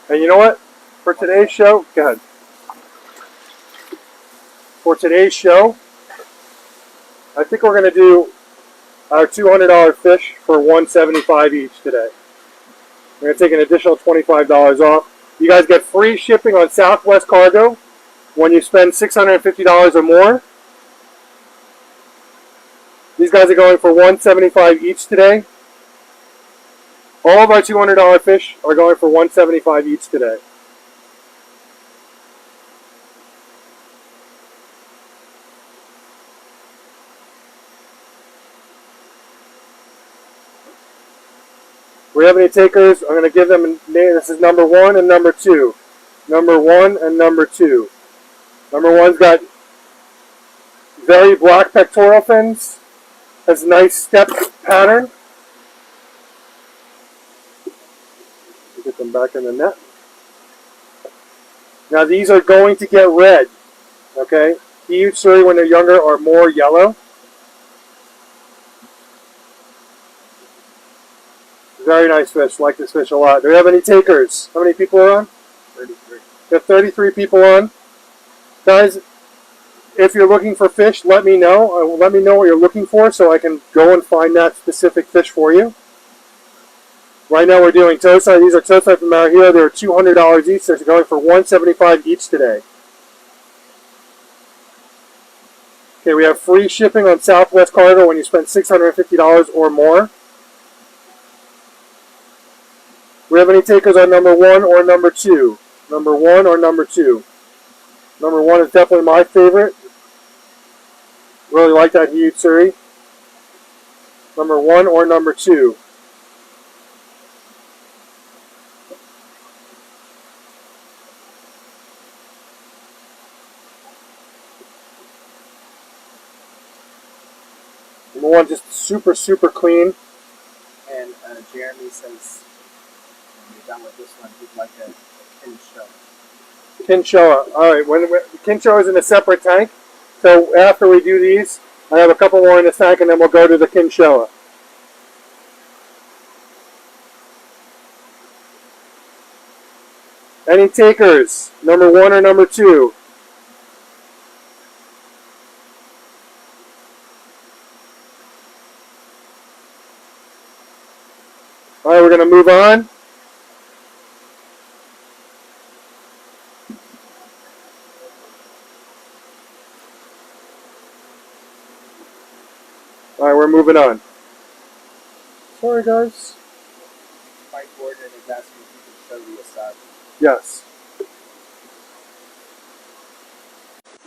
And you know what? For today's show, go ahead. For today's show, I think we're going to do our $200 fish for $175 each today. We're going to take an additional $25 off. You guys get free shipping on Southwest Cargo when you spend $650 or more. These guys are going for $175 each today. All of our $200 fish are going for $175 each today. Do we have any takers? I'm going to give them a name. This is number 1 and number 2. Number 1 and number 2. Number 1's got very black pectoral fins. Has a nice step pattern. Get them back in the net. Now these are going to get red. Okay? Hiyutsuri when they're younger are more yellow. Very nice fish. Like this fish a lot. Do we have any takers? How many people are on? 33. We have 33 people on. Guys, if you're looking for fish, let me know. Let me know what you're looking for so I can go and find that specific fish for you. Right now we're doing tosai. These are tosai from Maruhiro. They're $200 each. They're going for $175 each today. Okay, we have free shipping on Southwest Cargo when you spend $650 or more. Do we have any takers on number 1 or number 2? Number 1 or number 2? Number 1 is definitely my favorite. Really like that Hiyutsuri. Number 1 or number 2? Number 1 just super, super clean. And Jeremy says, when you're done with this one, he'd like a Kinshoa. Kinshoa. Alright, Kinshoa is in a separate tank. So after we do these, I have a couple more in the tank and then we'll go to the Kinshoa. Any takers? Number 1 or number 2? All right, we're going to move on. All right, we're moving on. Sorry, guys. Mike Gordon is asking if you can show the Asad. Yes.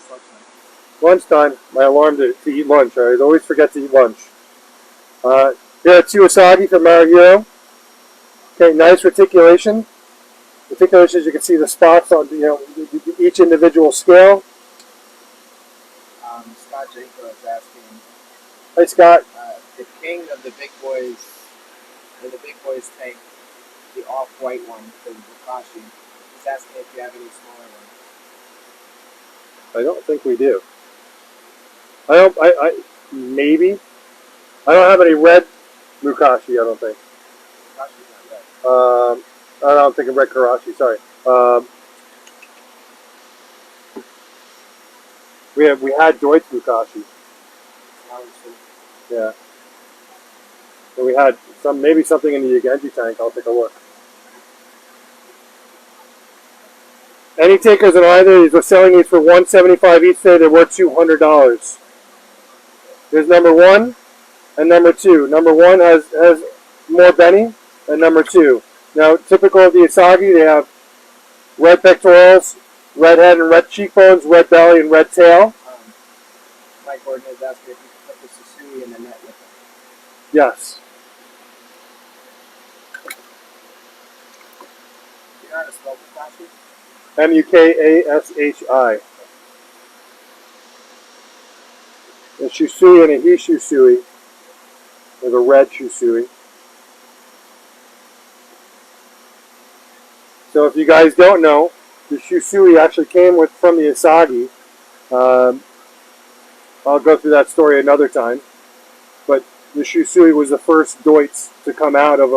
Lunchtime. Lunchtime. My alarm to eat lunch. I always forget to eat lunch. Here are 2 Asagi from Mara Hero. Okay, nice reticulation. Reticulation, as you can see, the spots on each individual scale. Scott Jaco is asking, Hey, Scott. the king of the big boys, in the big boys tank, the off-white one, the Bukashi, he's asking if you have any smaller ones. I don't think we do. Maybe. I don't have any red Mukashi, I don't think. Bukashi's not red. I don't think of red Karashi, sorry. We had Deutsch Mukashi. Yeah. So we had maybe something in the Yagenji tank. I'll take a look. Any takers on either of these? We're selling these for $175 each day. They're worth $200. There's number 1 and number 2. Number 1 has more Benny, and number 2. Now, typical of the Asagi, they have red pectorals, red head and red cheekbones, red belly and red tail. Mike Gordon is asking if you can put the Susui in the net with him. Yes. Do you know how to spell Bukashi? Mukashi. A Shusui and a Hishusui. There's a red Shusui. So if you guys don't know, the Shusui actually came from the Asagi. I'll go through that story another time. But the Shusui was the first Deutz to come out of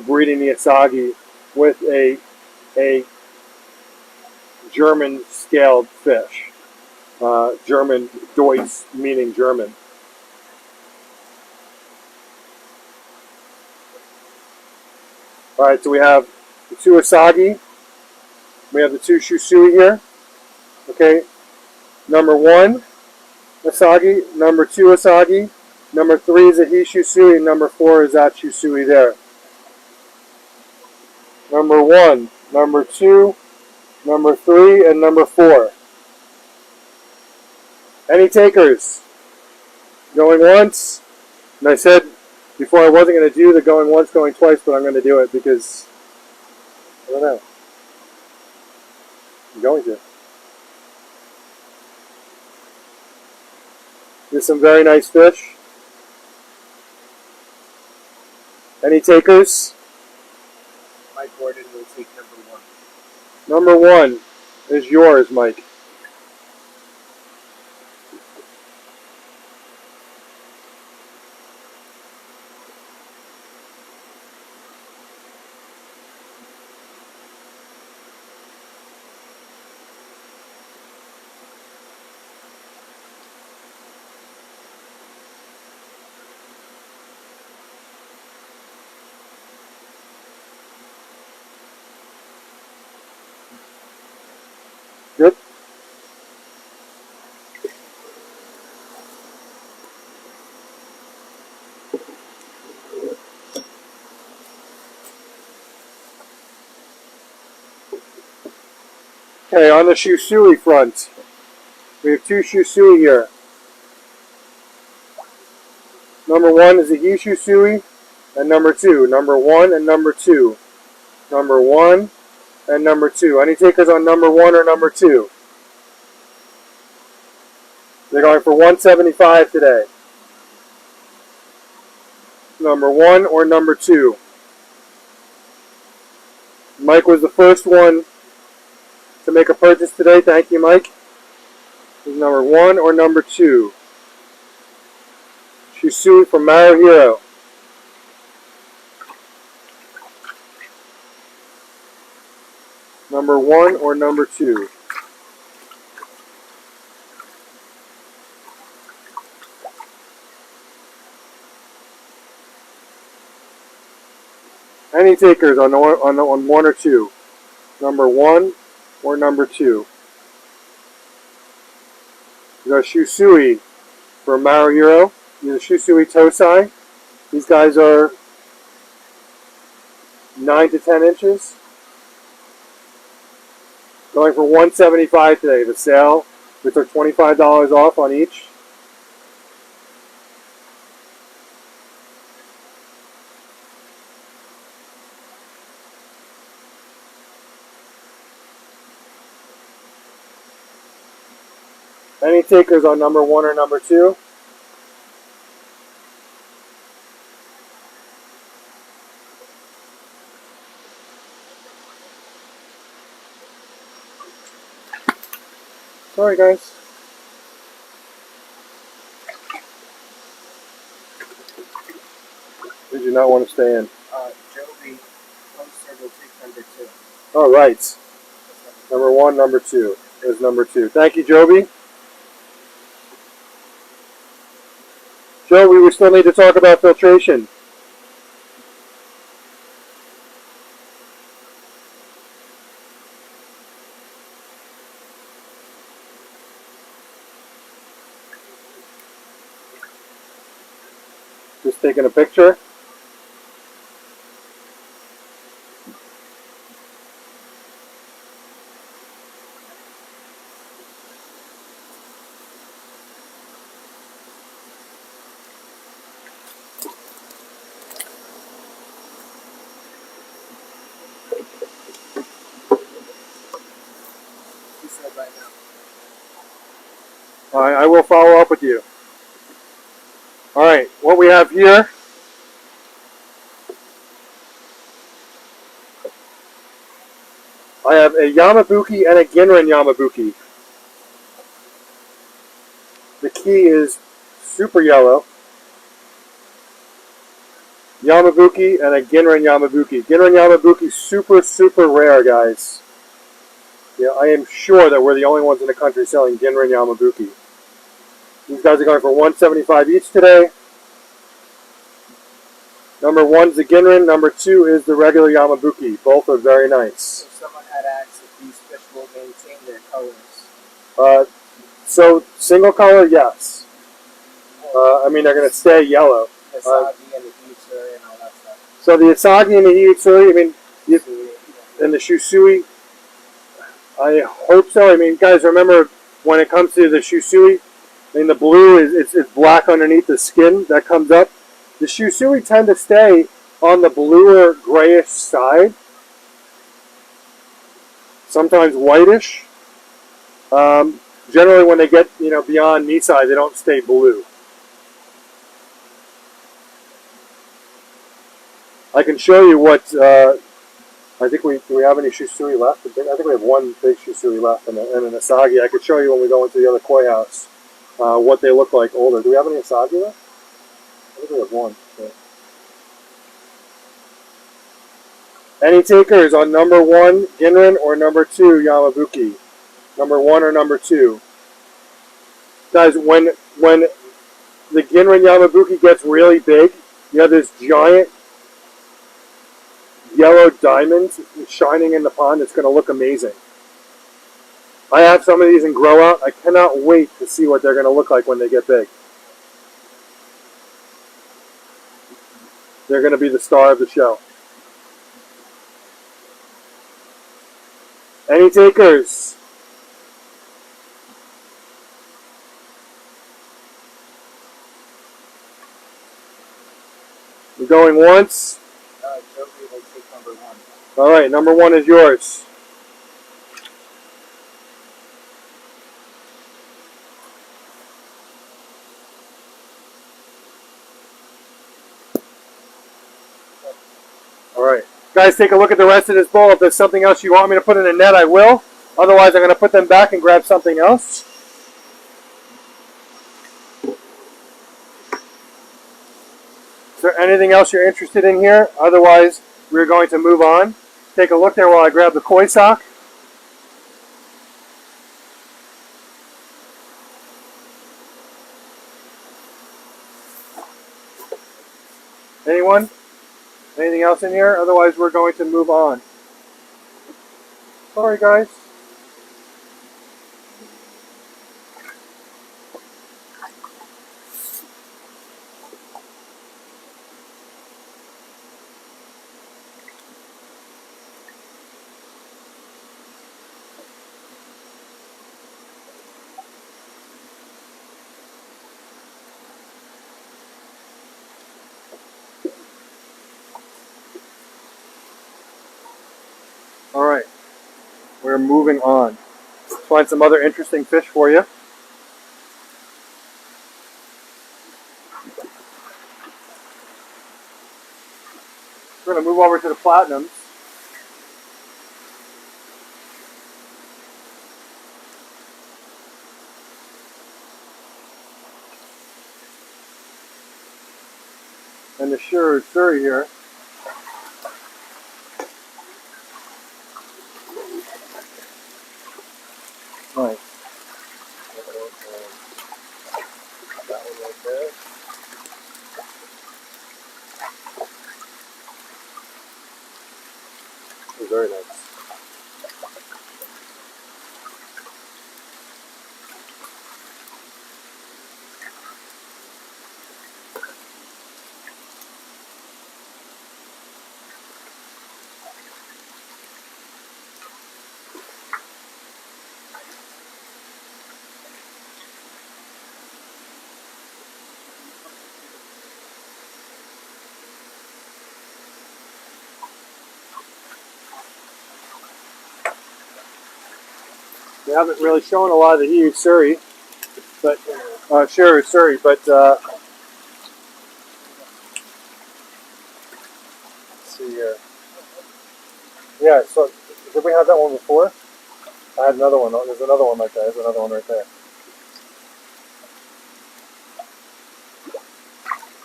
breeding the Asagi with a German scaled fish. German, Deutsch meaning German. Alright, so we have the 2 Asagi. We have the 2 Shusui here. Okay. Number 1 Asagi, number 2 Asagi, number 3 is a Hishusui, and number 4 is that Shusui there. Number 1, number 2, number 3, and number 4. Any takers? Going once? And I said before I wasn't going to do the going once, going twice, but I'm going to do it because, I don't know. I'm going to. There's some very nice fish. Any takers? Mike Gordon will take number 1. Number 1 is yours, Mike. Good. Okay, on the Shusui front, we have 2 Shusui here. Number 1 is a Hishusui, and number 2. Number 1 and number 2. Number 1 and number 2. Any takers on number 1 or number 2? They're going for $175 today. Number 1 or number 2. Mike was the first one to make a purchase today. Thank you, Mike. Is number 1 or number 2? Shusui from Mara Hero. Number 1 or number 2? Any takers on 1 or 2? Number 1 or number 2? We got Shusui for Maro Hero. These are Shusui Tosai. These guys are 9 to 10 inches. Going for $175 today. The sale, we took $25 off on each. Any takers on number 1 or number 2? Sorry, guys. Did you not want to stay in? Joby Poster will take number 2. All right. Number 1, number 2 is number 2. Thank you, Joby. Joby, we still need to talk about filtration. Just taking a picture. He said right now. I will follow up with you. All right, what we have here I have a Yamabuki and a Ginrin Yamabuki. The key is super yellow. Yamabuki and a Ginrin Yamabuki. Ginrin Yamabuki super, super rare, guys. Yeah, I am sure that we're the only ones in the country selling Ginrin Yamabuki. These guys are going for $175 each today. Number 1 is the Ginrin. Number 2 is the regular Yamabuki. Both are very nice. If someone had asked if these fish will maintain their colors. So single color, yes. I mean, they're going to stay yellow. Asagi and the Hitsuri and all that stuff. So the Asagi and the Hitsuri, I mean, and the Shusui, I hope so. I mean, guys, remember when it comes to the Shusui, I mean, the blue is it's black underneath the skin that comes up. The Shusui tend to stay on the bluer, grayish side. Sometimes whitish. Generally, when they get beyond knee size, they don't stay blue. I can show you what. I think do we have any Shusui left? I think we have one big Shusui left and an Asagi. I could show you when we go into the other koi house what they look like older. Do we have any Asagi left? I think we have one. So. Any takers on number 1 Ginrin or number 2 Yamabuki? Number 1 or number 2? Guys, when the Ginrin Yamabuki gets really big, you have this giant yellow diamond shining in the pond. It's going to look amazing. I have some of these in grow out. I cannot wait to see what they're going to look like when they get big. They're going to be the star of the show. Any takers? We're going once. Joby will take number 1. All right, number 1 is yours. All right. Guys, take a look at the rest of this bowl. If there's something else you want me to put in a net, I will. Otherwise, I'm going to put them back and grab something else. Is there anything else you're interested in here? Otherwise, we're going to move on. Take a look there while I grab the koi sock. Anyone? Anything else in here? Otherwise, we're going to move on. Sorry, guys. All right. We're moving on. Let's find some other interesting fish for you. We're going to move over to the platinums. And the Surrey here. Nice. That one right there. Oh, very nice. We haven't really shown a lot of the huge Surrey, but Surrey, but let's see here. Yeah, so did we have that one before? I had another one. There's another one like that. There's another one right there.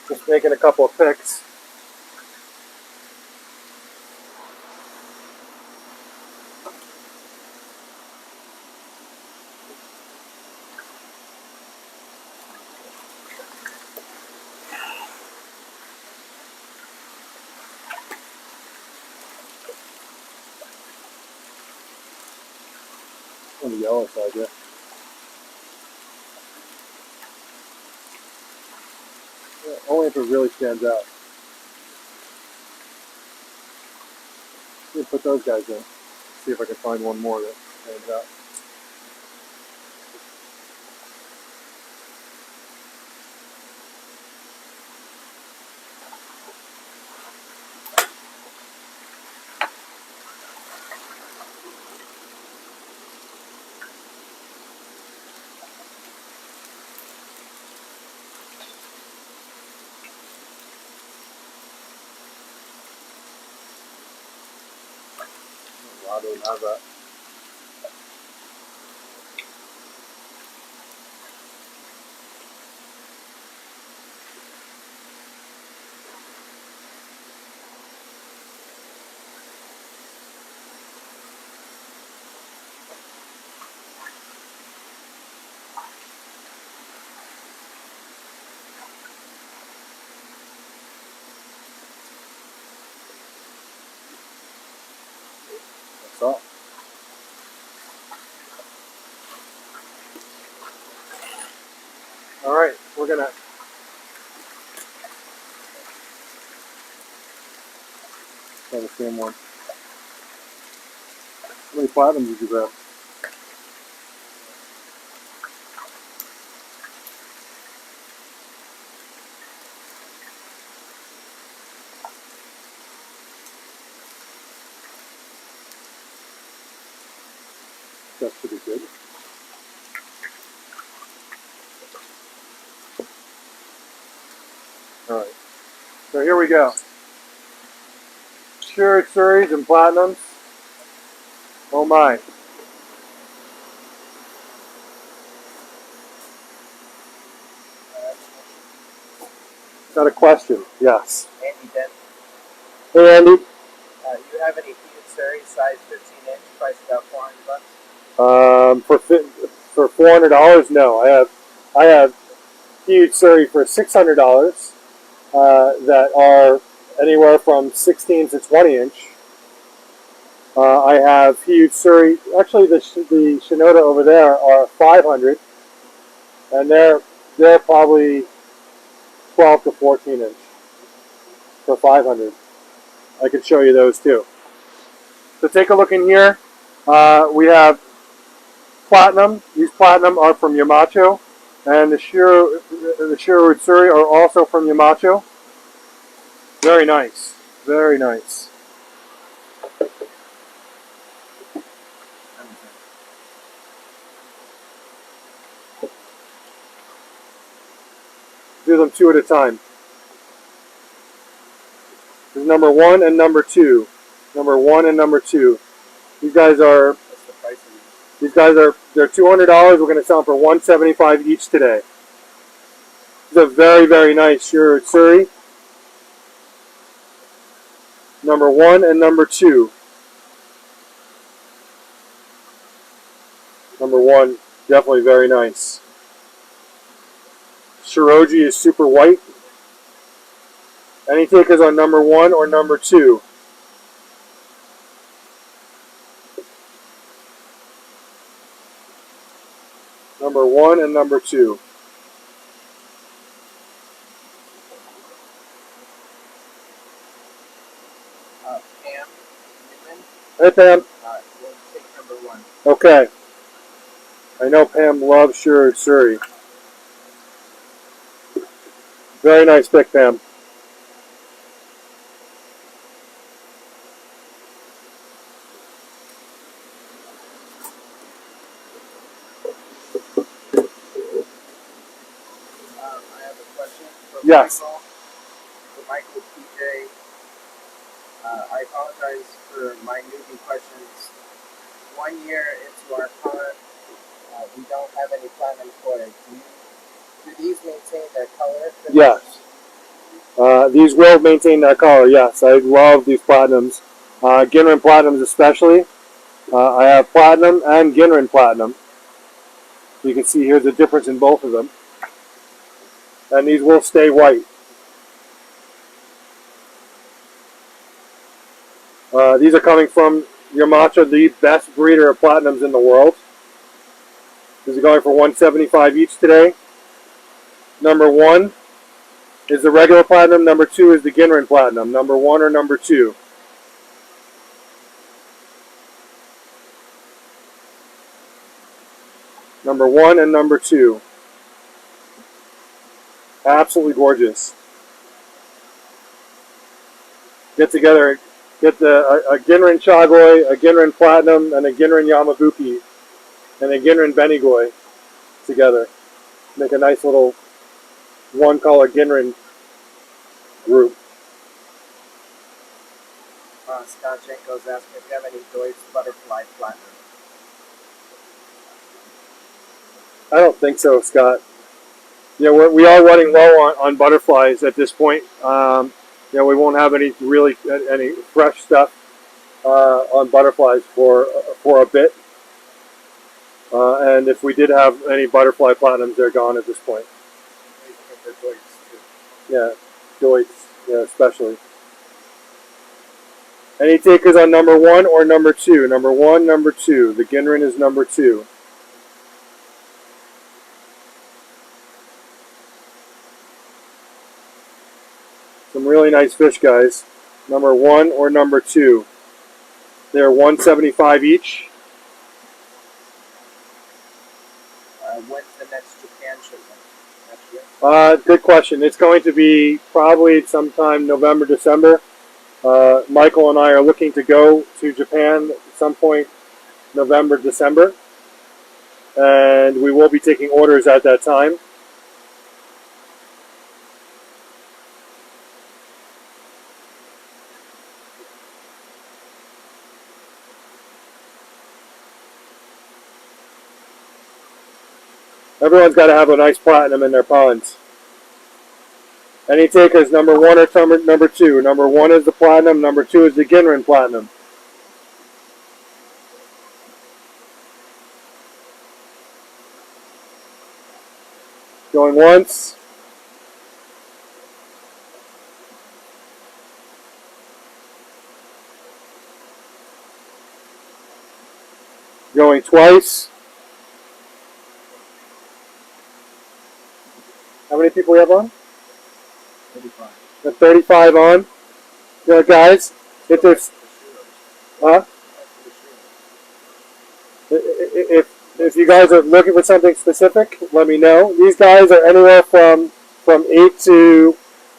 Just making a couple of picks. On the yellow side, yeah. Only if it really stands out. Let me put those guys in. See if I can find one more that stands out. I don't have that. That's all. All right, we're gonna try the same one. How many platinums did you grab? That's pretty good. All right, so here we go. Sure, Surreys and platinums. Oh my. Got a question? Yes. Andy Dent, Hey, Andy. you have any heated series size 15 inch, price about $400? For $400, no. I have huge Surrey for $600. that are anywhere from 16 to 20 inch. I have huge Surrey. Actually, the Shinoda over there are 500, and they're probably 12 to 14 inch for 500. I can show you those too. So take a look in here. We have Platinum. These Platinum are from Yamacho, and the Shiro Utsuri are also from Yamacho. Very nice. Very nice. Do them two at a time. There's number 1 and number 2. Number 1 and number 2. These guys are. What's the price of these? These guys are. They're $200. We're going to sell them for $175 each today. This is a very, very nice Shiro Utsuri. Number 1 and number 2. Number 1, definitely very nice. Shiroji is super white. Any takers on number 1 or number 2? Number 1 and number 2. Pam Newman. Hey Pam. We'll take number 1. Okay. I know Pam loves Shiro Utsuri. Very nice pick, Pam. I have a question for Yes. Michael. For Michael PJ. I apologize for my newbie questions. 1 year into our car, we don't have any platinum coil. Do these maintain their color? Yes. These will maintain that color, yes. I love these Platinums. Ginrin Platinums especially. I have Platinum and Ginrin Platinum. You can see here's the difference in both of them. And these will stay white. These are coming from Yamacha, the best breeder of Platinums in the world. These are going for $175 each today. Number 1 is the regular Platinum. Number 2 is the Ginrin Platinum. Number 1 or number 2. Number 1 and number 2. Absolutely gorgeous. Get together, get a Ginrin Chagoi, a Ginrin Platinum, and a Ginrin Yamabuki, and a Ginrin Benigoi together. Make a nice little one-color Ginrin group. Scott Jenko's asking if you have any Deutsch butterfly platinum. I don't think so, Scott. Yeah, we are running low on butterflies at this point. Yeah, we won't have any fresh stuff on butterflies for a bit. And if we did have any butterfly platinums, they're gone at this point. Maybe they're Deutsch too. Yeah, Deutsch, yeah, especially. Any takers on number 1 or number 2? Number 1, number 2. The Ginrin is number 2. Some really nice fish, guys. Number 1 or number 2. They're $175 each. When's the next Japan shipment? Next year? Good question. It's going to be probably sometime November, December. Michael and I are looking to go to Japan at some point November, December. And we will be taking orders at that time. Everyone's got to have a nice platinum in their ponds. Any takers, number 1 or number 2? Number 1 is the platinum, number 2 is the Ginrin Platinum. Going once. Going twice. How many people we have on? 35. Got 35 on. Guys, if there's, huh? If you guys are looking for something specific, let me know. These guys are anywhere from 8 to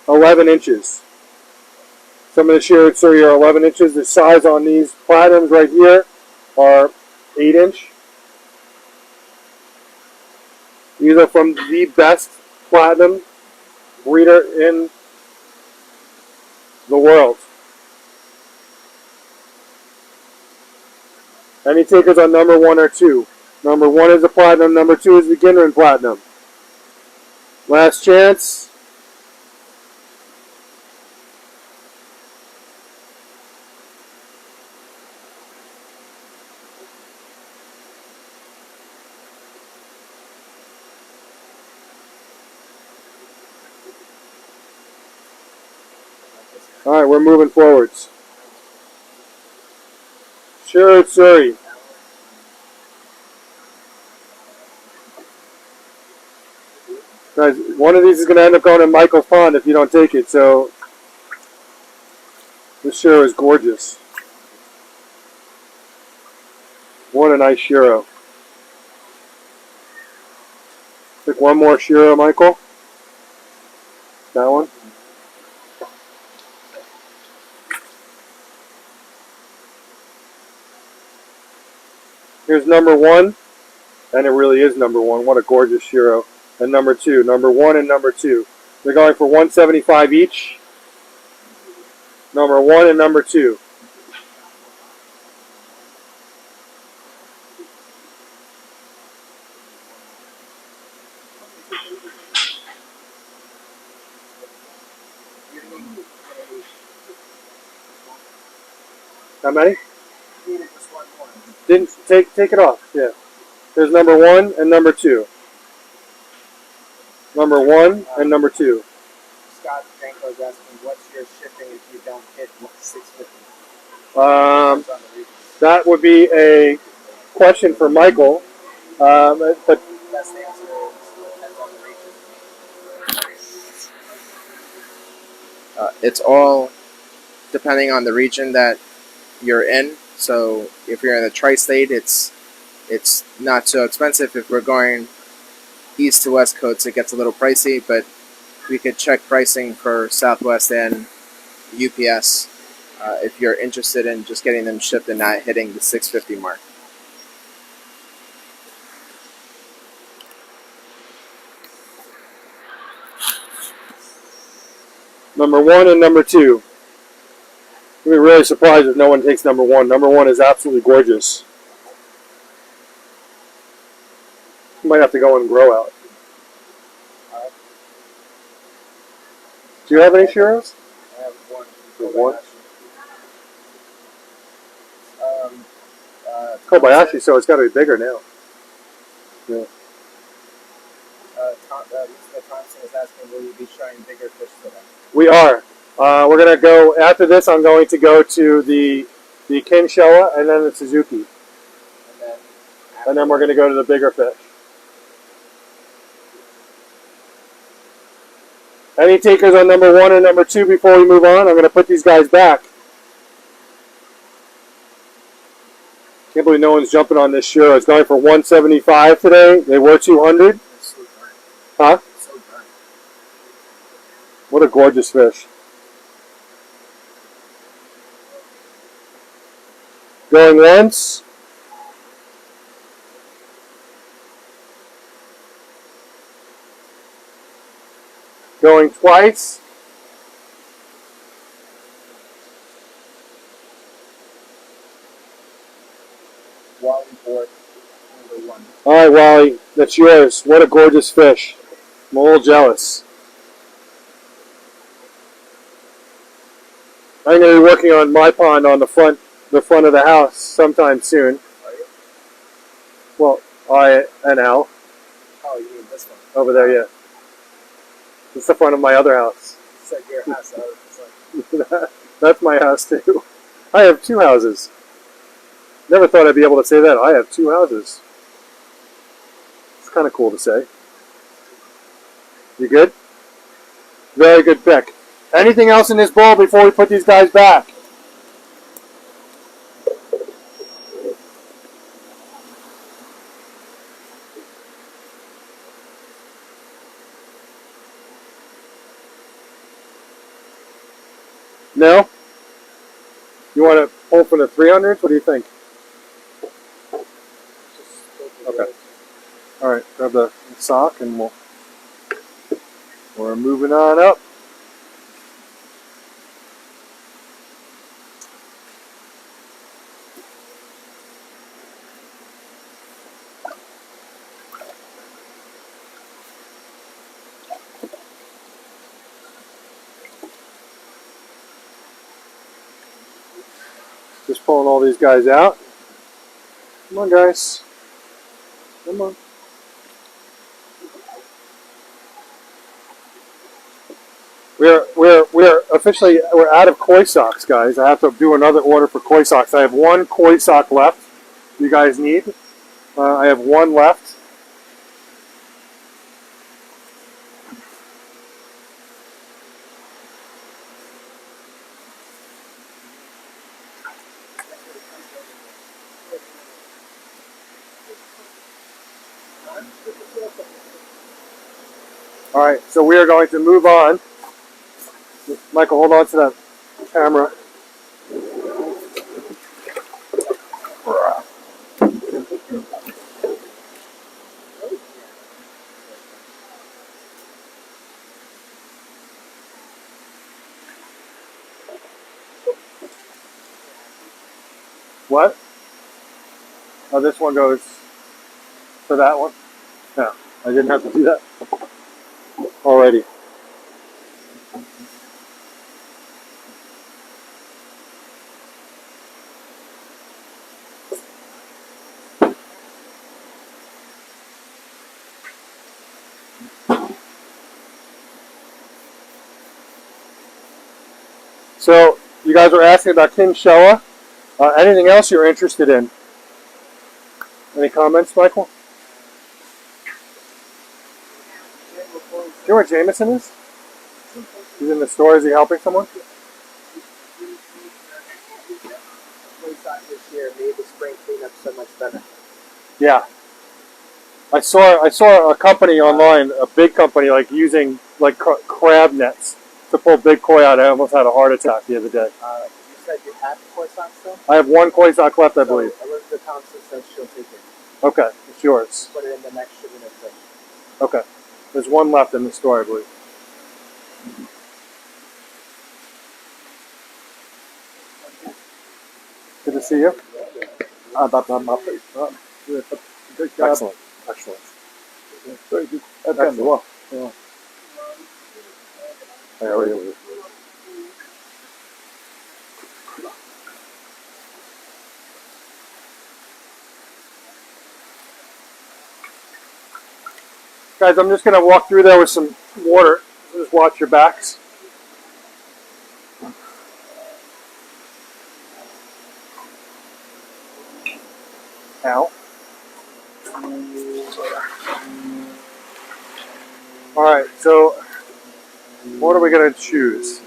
11 inches. Some of the sheared surrey are 11 inches. The size on these platinums right here are 8 inch. These are from the best platinum breeder in the world. Any takers on number 1 or 2? Number 1 is the platinum, number 2 is beginner in platinum. Last chance. Alright, we're moving forwards. Sure, sorry. Guys, one of these is going to end up going in Michael's pond if you don't take it, so this shiro is gorgeous. What a nice shiro. Pick one more shiro, Michael. That one. Here's number 1, and it really is number 1. What a gorgeous shiro. And number 2, number 1 and number 2. They're going for $175 each. Number 1 and number 2. How many? Didn't take it off. Yeah. There's number 1 and number 2. Number 1 and number 2. Scott Franco is asking, what's your shipping if you don't hit 650? That would be a question for Michael. But Best answer is depends on the region. It's all depending on the region that you're in. So if you're in the tri-state, it's not so expensive. If we're going east to west coast, it gets a little pricey, but we could check pricing for Southwest and UPS if you're interested in just getting them shipped and not hitting the 650 mark. number 1 and number 2. I'd be really surprised if no one takes number 1. Number 1 is absolutely gorgeous. You might have to go and grow out. Do you have any shiros? I have one. One? Kobayashi, so it's got to be bigger now. Yeah. Mr. Thompson is asking, will you be showing bigger fish today? We are. We're going to go, after this, I'm going to go to the Kinsella and then the Suzuki. And then we're going to go to the bigger fish. Any takers on number 1 and number 2 before we move on? I'm going to put these guys back. Can't believe no one's jumping on this shiro. It's going for $175 today. They were $200. Huh? What a gorgeous fish. Going once. Going twice. Wally Ford, number 1. All right, Wally, that's yours. What a gorgeous fish. I'm a little jealous. I'm going to be working on my pond on the front of the house sometime soon. Are you? Well, I and Al Oh, you mean this one? over there, yeah. It's the front of my other house. It's like your house. I was just like, That's my house too. I have 2 houses. Never thought I'd be able to say that. I have 2 houses. It's kind of cool to say. You good? Very good pick. Anything else in this bowl before we put these guys back? No? You want to pull for the 300s? What do you think? Okay. All right. Grab the sock and we're moving on up. Just pulling all these guys out. Come on, guys. Come on. We're officially out of koi socks, guys. I have to do another order for koi socks. I have 1 koi sock left. You guys need. I have 1 left. All right, so we are going to move on. Michael, hold on to that camera. What? Oh, this one goes to that one? No, I didn't have to do that already. So, you guys were asking about Kinshoa. Anything else you're interested in? Any comments, Michael? Do you know where Jameson is? He's in the store. Is he helping someone? This year made the spring cleanup so much better. Yeah. I saw a company online, a big company, like using like crab nets to pull big koi out. I almost had a heart attack the other day. You said you have koi sock still? I have 1 koi sock left, I believe. Elizabeth Thompson says she'll take it. Okay, it's yours. Put it in the next shipment of fish. Okay. There's 1 left in the store, I believe. Good to see you. Good job. Excellent. Excellent. Very good. Excellent. Yeah. How are you? Guys, I'm just going to walk through there with some water. Just watch your backs. Ow. Alright, so what are we going to choose?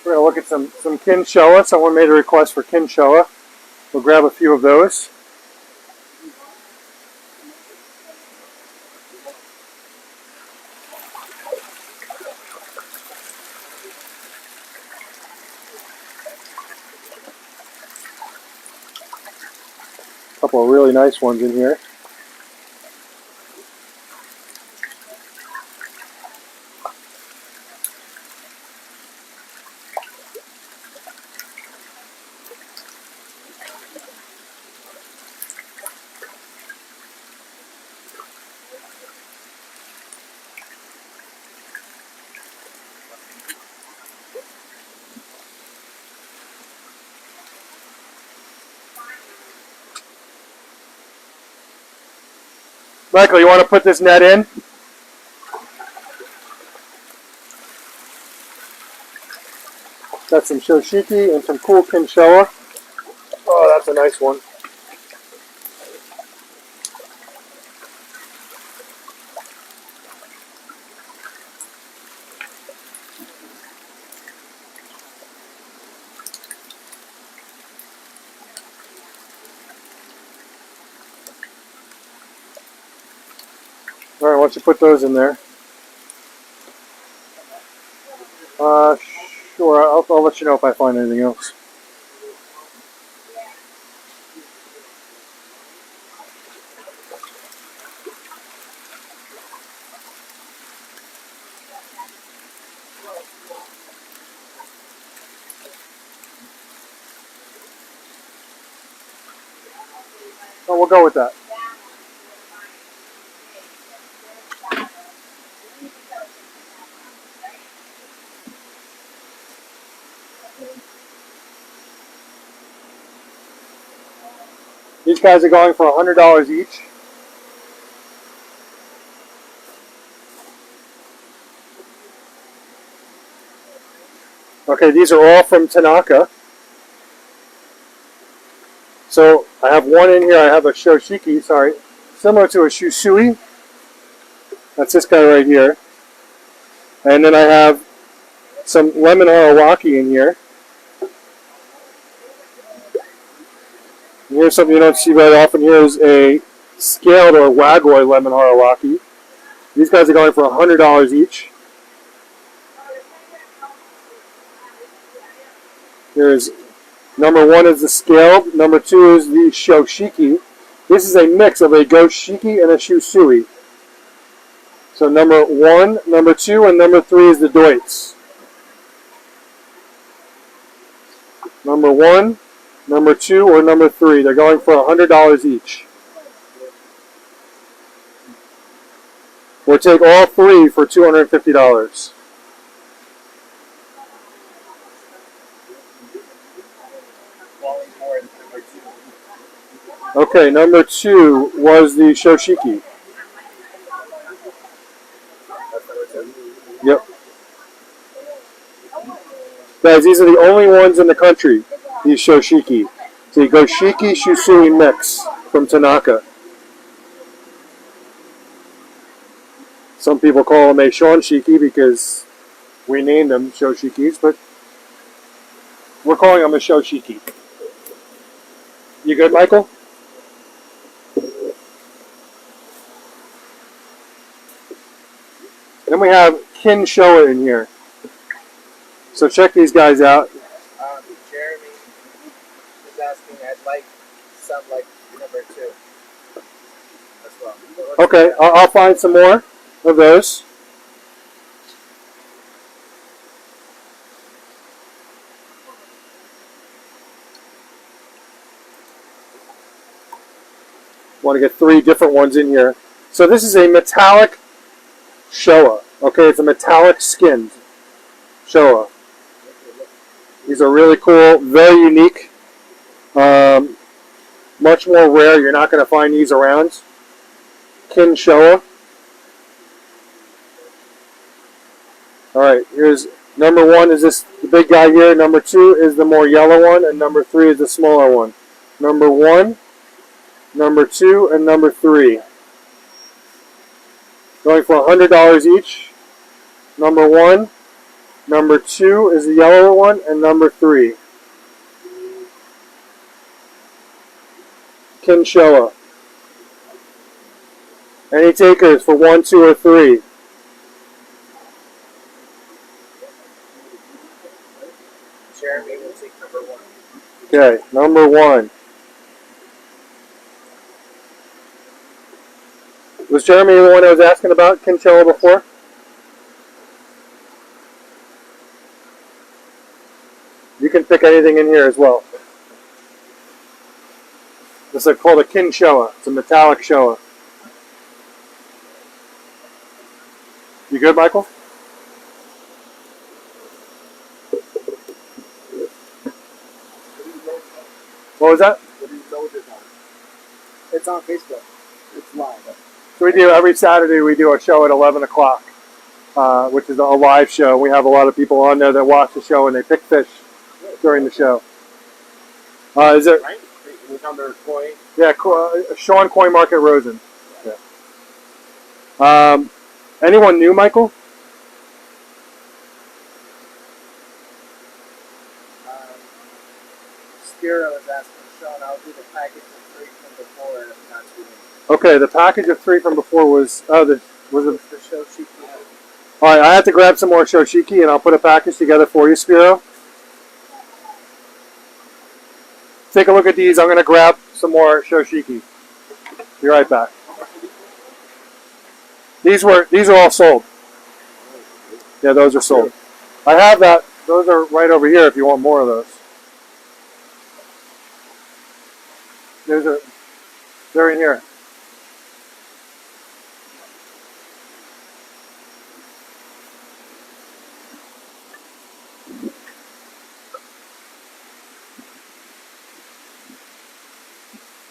We're going to look at some Kinshoa. Someone made a request for Kinshoa. We'll grab a few of those. A couple of really nice ones in here. Michael, you want to put this net in? Got some shoshiki and some cool kinshoa. Oh, that's a nice one. All right, why don't you put those in there? Sure. I'll let you know if I find anything else. Oh, we'll go with that. These guys are going for $100 each. Okay, these are all from Tanaka. So I have one in here. I have a shoshiki, sorry, similar to a shusui. That's this guy right here. And then I have some lemon harawaki in here. And here's something you don't see very often. Here's a scaled or wagoi lemon harawaki. These guys are going for $100 each. Here's number one is the scaled. Number two is the shoshiki. This is a mix of a goshiki and a shusui. So number one, number two, and number three is the doits. Number one, number two, or number three. They're going for $100 each. We'll take all three for $250. Okay, number two was the shoshiki. Yep. Guys, these are the only ones in the country, these shoshiki. The goshiki shusui mix from Tanaka. Some people call them a shonshiki because we named them shoshikis, but we're calling them a shoshiki. You good, Michael? Then we have kinshoa in here. So check these guys out. Jeremy is asking, I'd like some like number two as well. Okay, I'll find some more of those. Want to get three different ones in here. So this is a metallic shoa. Okay, it's a metallic skinned shoa. These are really cool, very unique. Much more rare. You're not going to find these around. Kinshoa. Alright, here's number one is this the big guy here. Number two is the more yellow one, and number three is the smaller one. Number one, number two, and number three. Going for $100 each. Number one, number two is the yellower one, and number three. Kinshoa. Any takers for one, two, or three? Jeremy will take number one. Okay, number one. Was Jeremy the one I was asking about Kinshoa before? You can pick anything in here as well. This is called a kinshoa. It's a metallic shoa. You good, Michael? What was that? It's on Facebook. It's live. So we do every Saturday. We do a show at 11 o'clock, which is a live show. We have a lot of people on there that watch the show and they pick fish during the show. Is it? Right? It was under Coy. Yeah, Sean Coin Market Rosen. Yeah. Anyone new, Michael? Spiro is asking Sean, I'll do the package of 3 from before if not too late. Okay, the package of 3 from before was was it? The show sheet. All right, I have to grab some more shoshiki and I'll put a package together for you, Spiro. Take a look at these. I'm going to grab some more shoshiki. Be right back. These are all sold. Yeah, those are sold. I have that. Those are right over here if you want more of those. They're in here.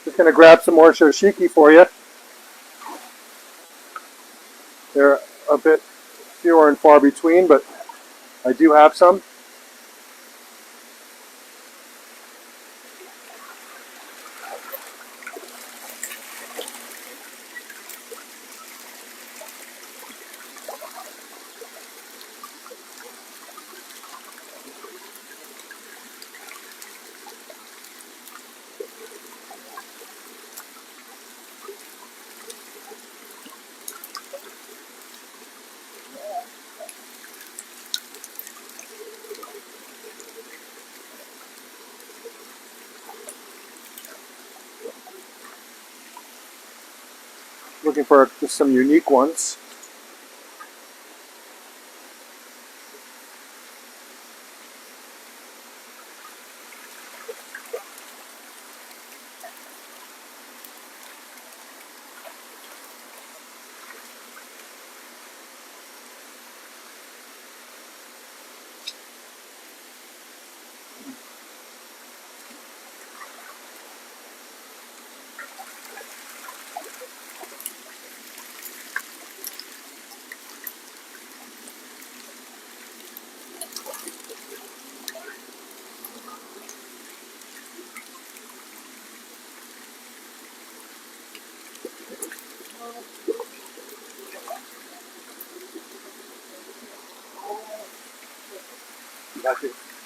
Just going to grab some more shoshiki for you. They're a bit fewer and far between, but I do have some. Looking for just some unique ones.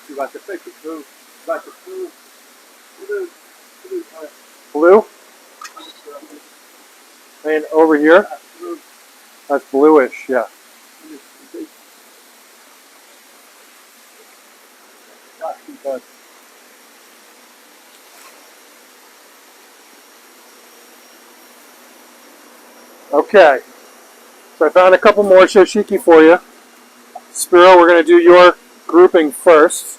You got the fish, blue. You got the blue. Blue? And over here, that's bluish, yeah. Okay, so I found a couple more shoshiki for you. Spiro, we're going to do your grouping first.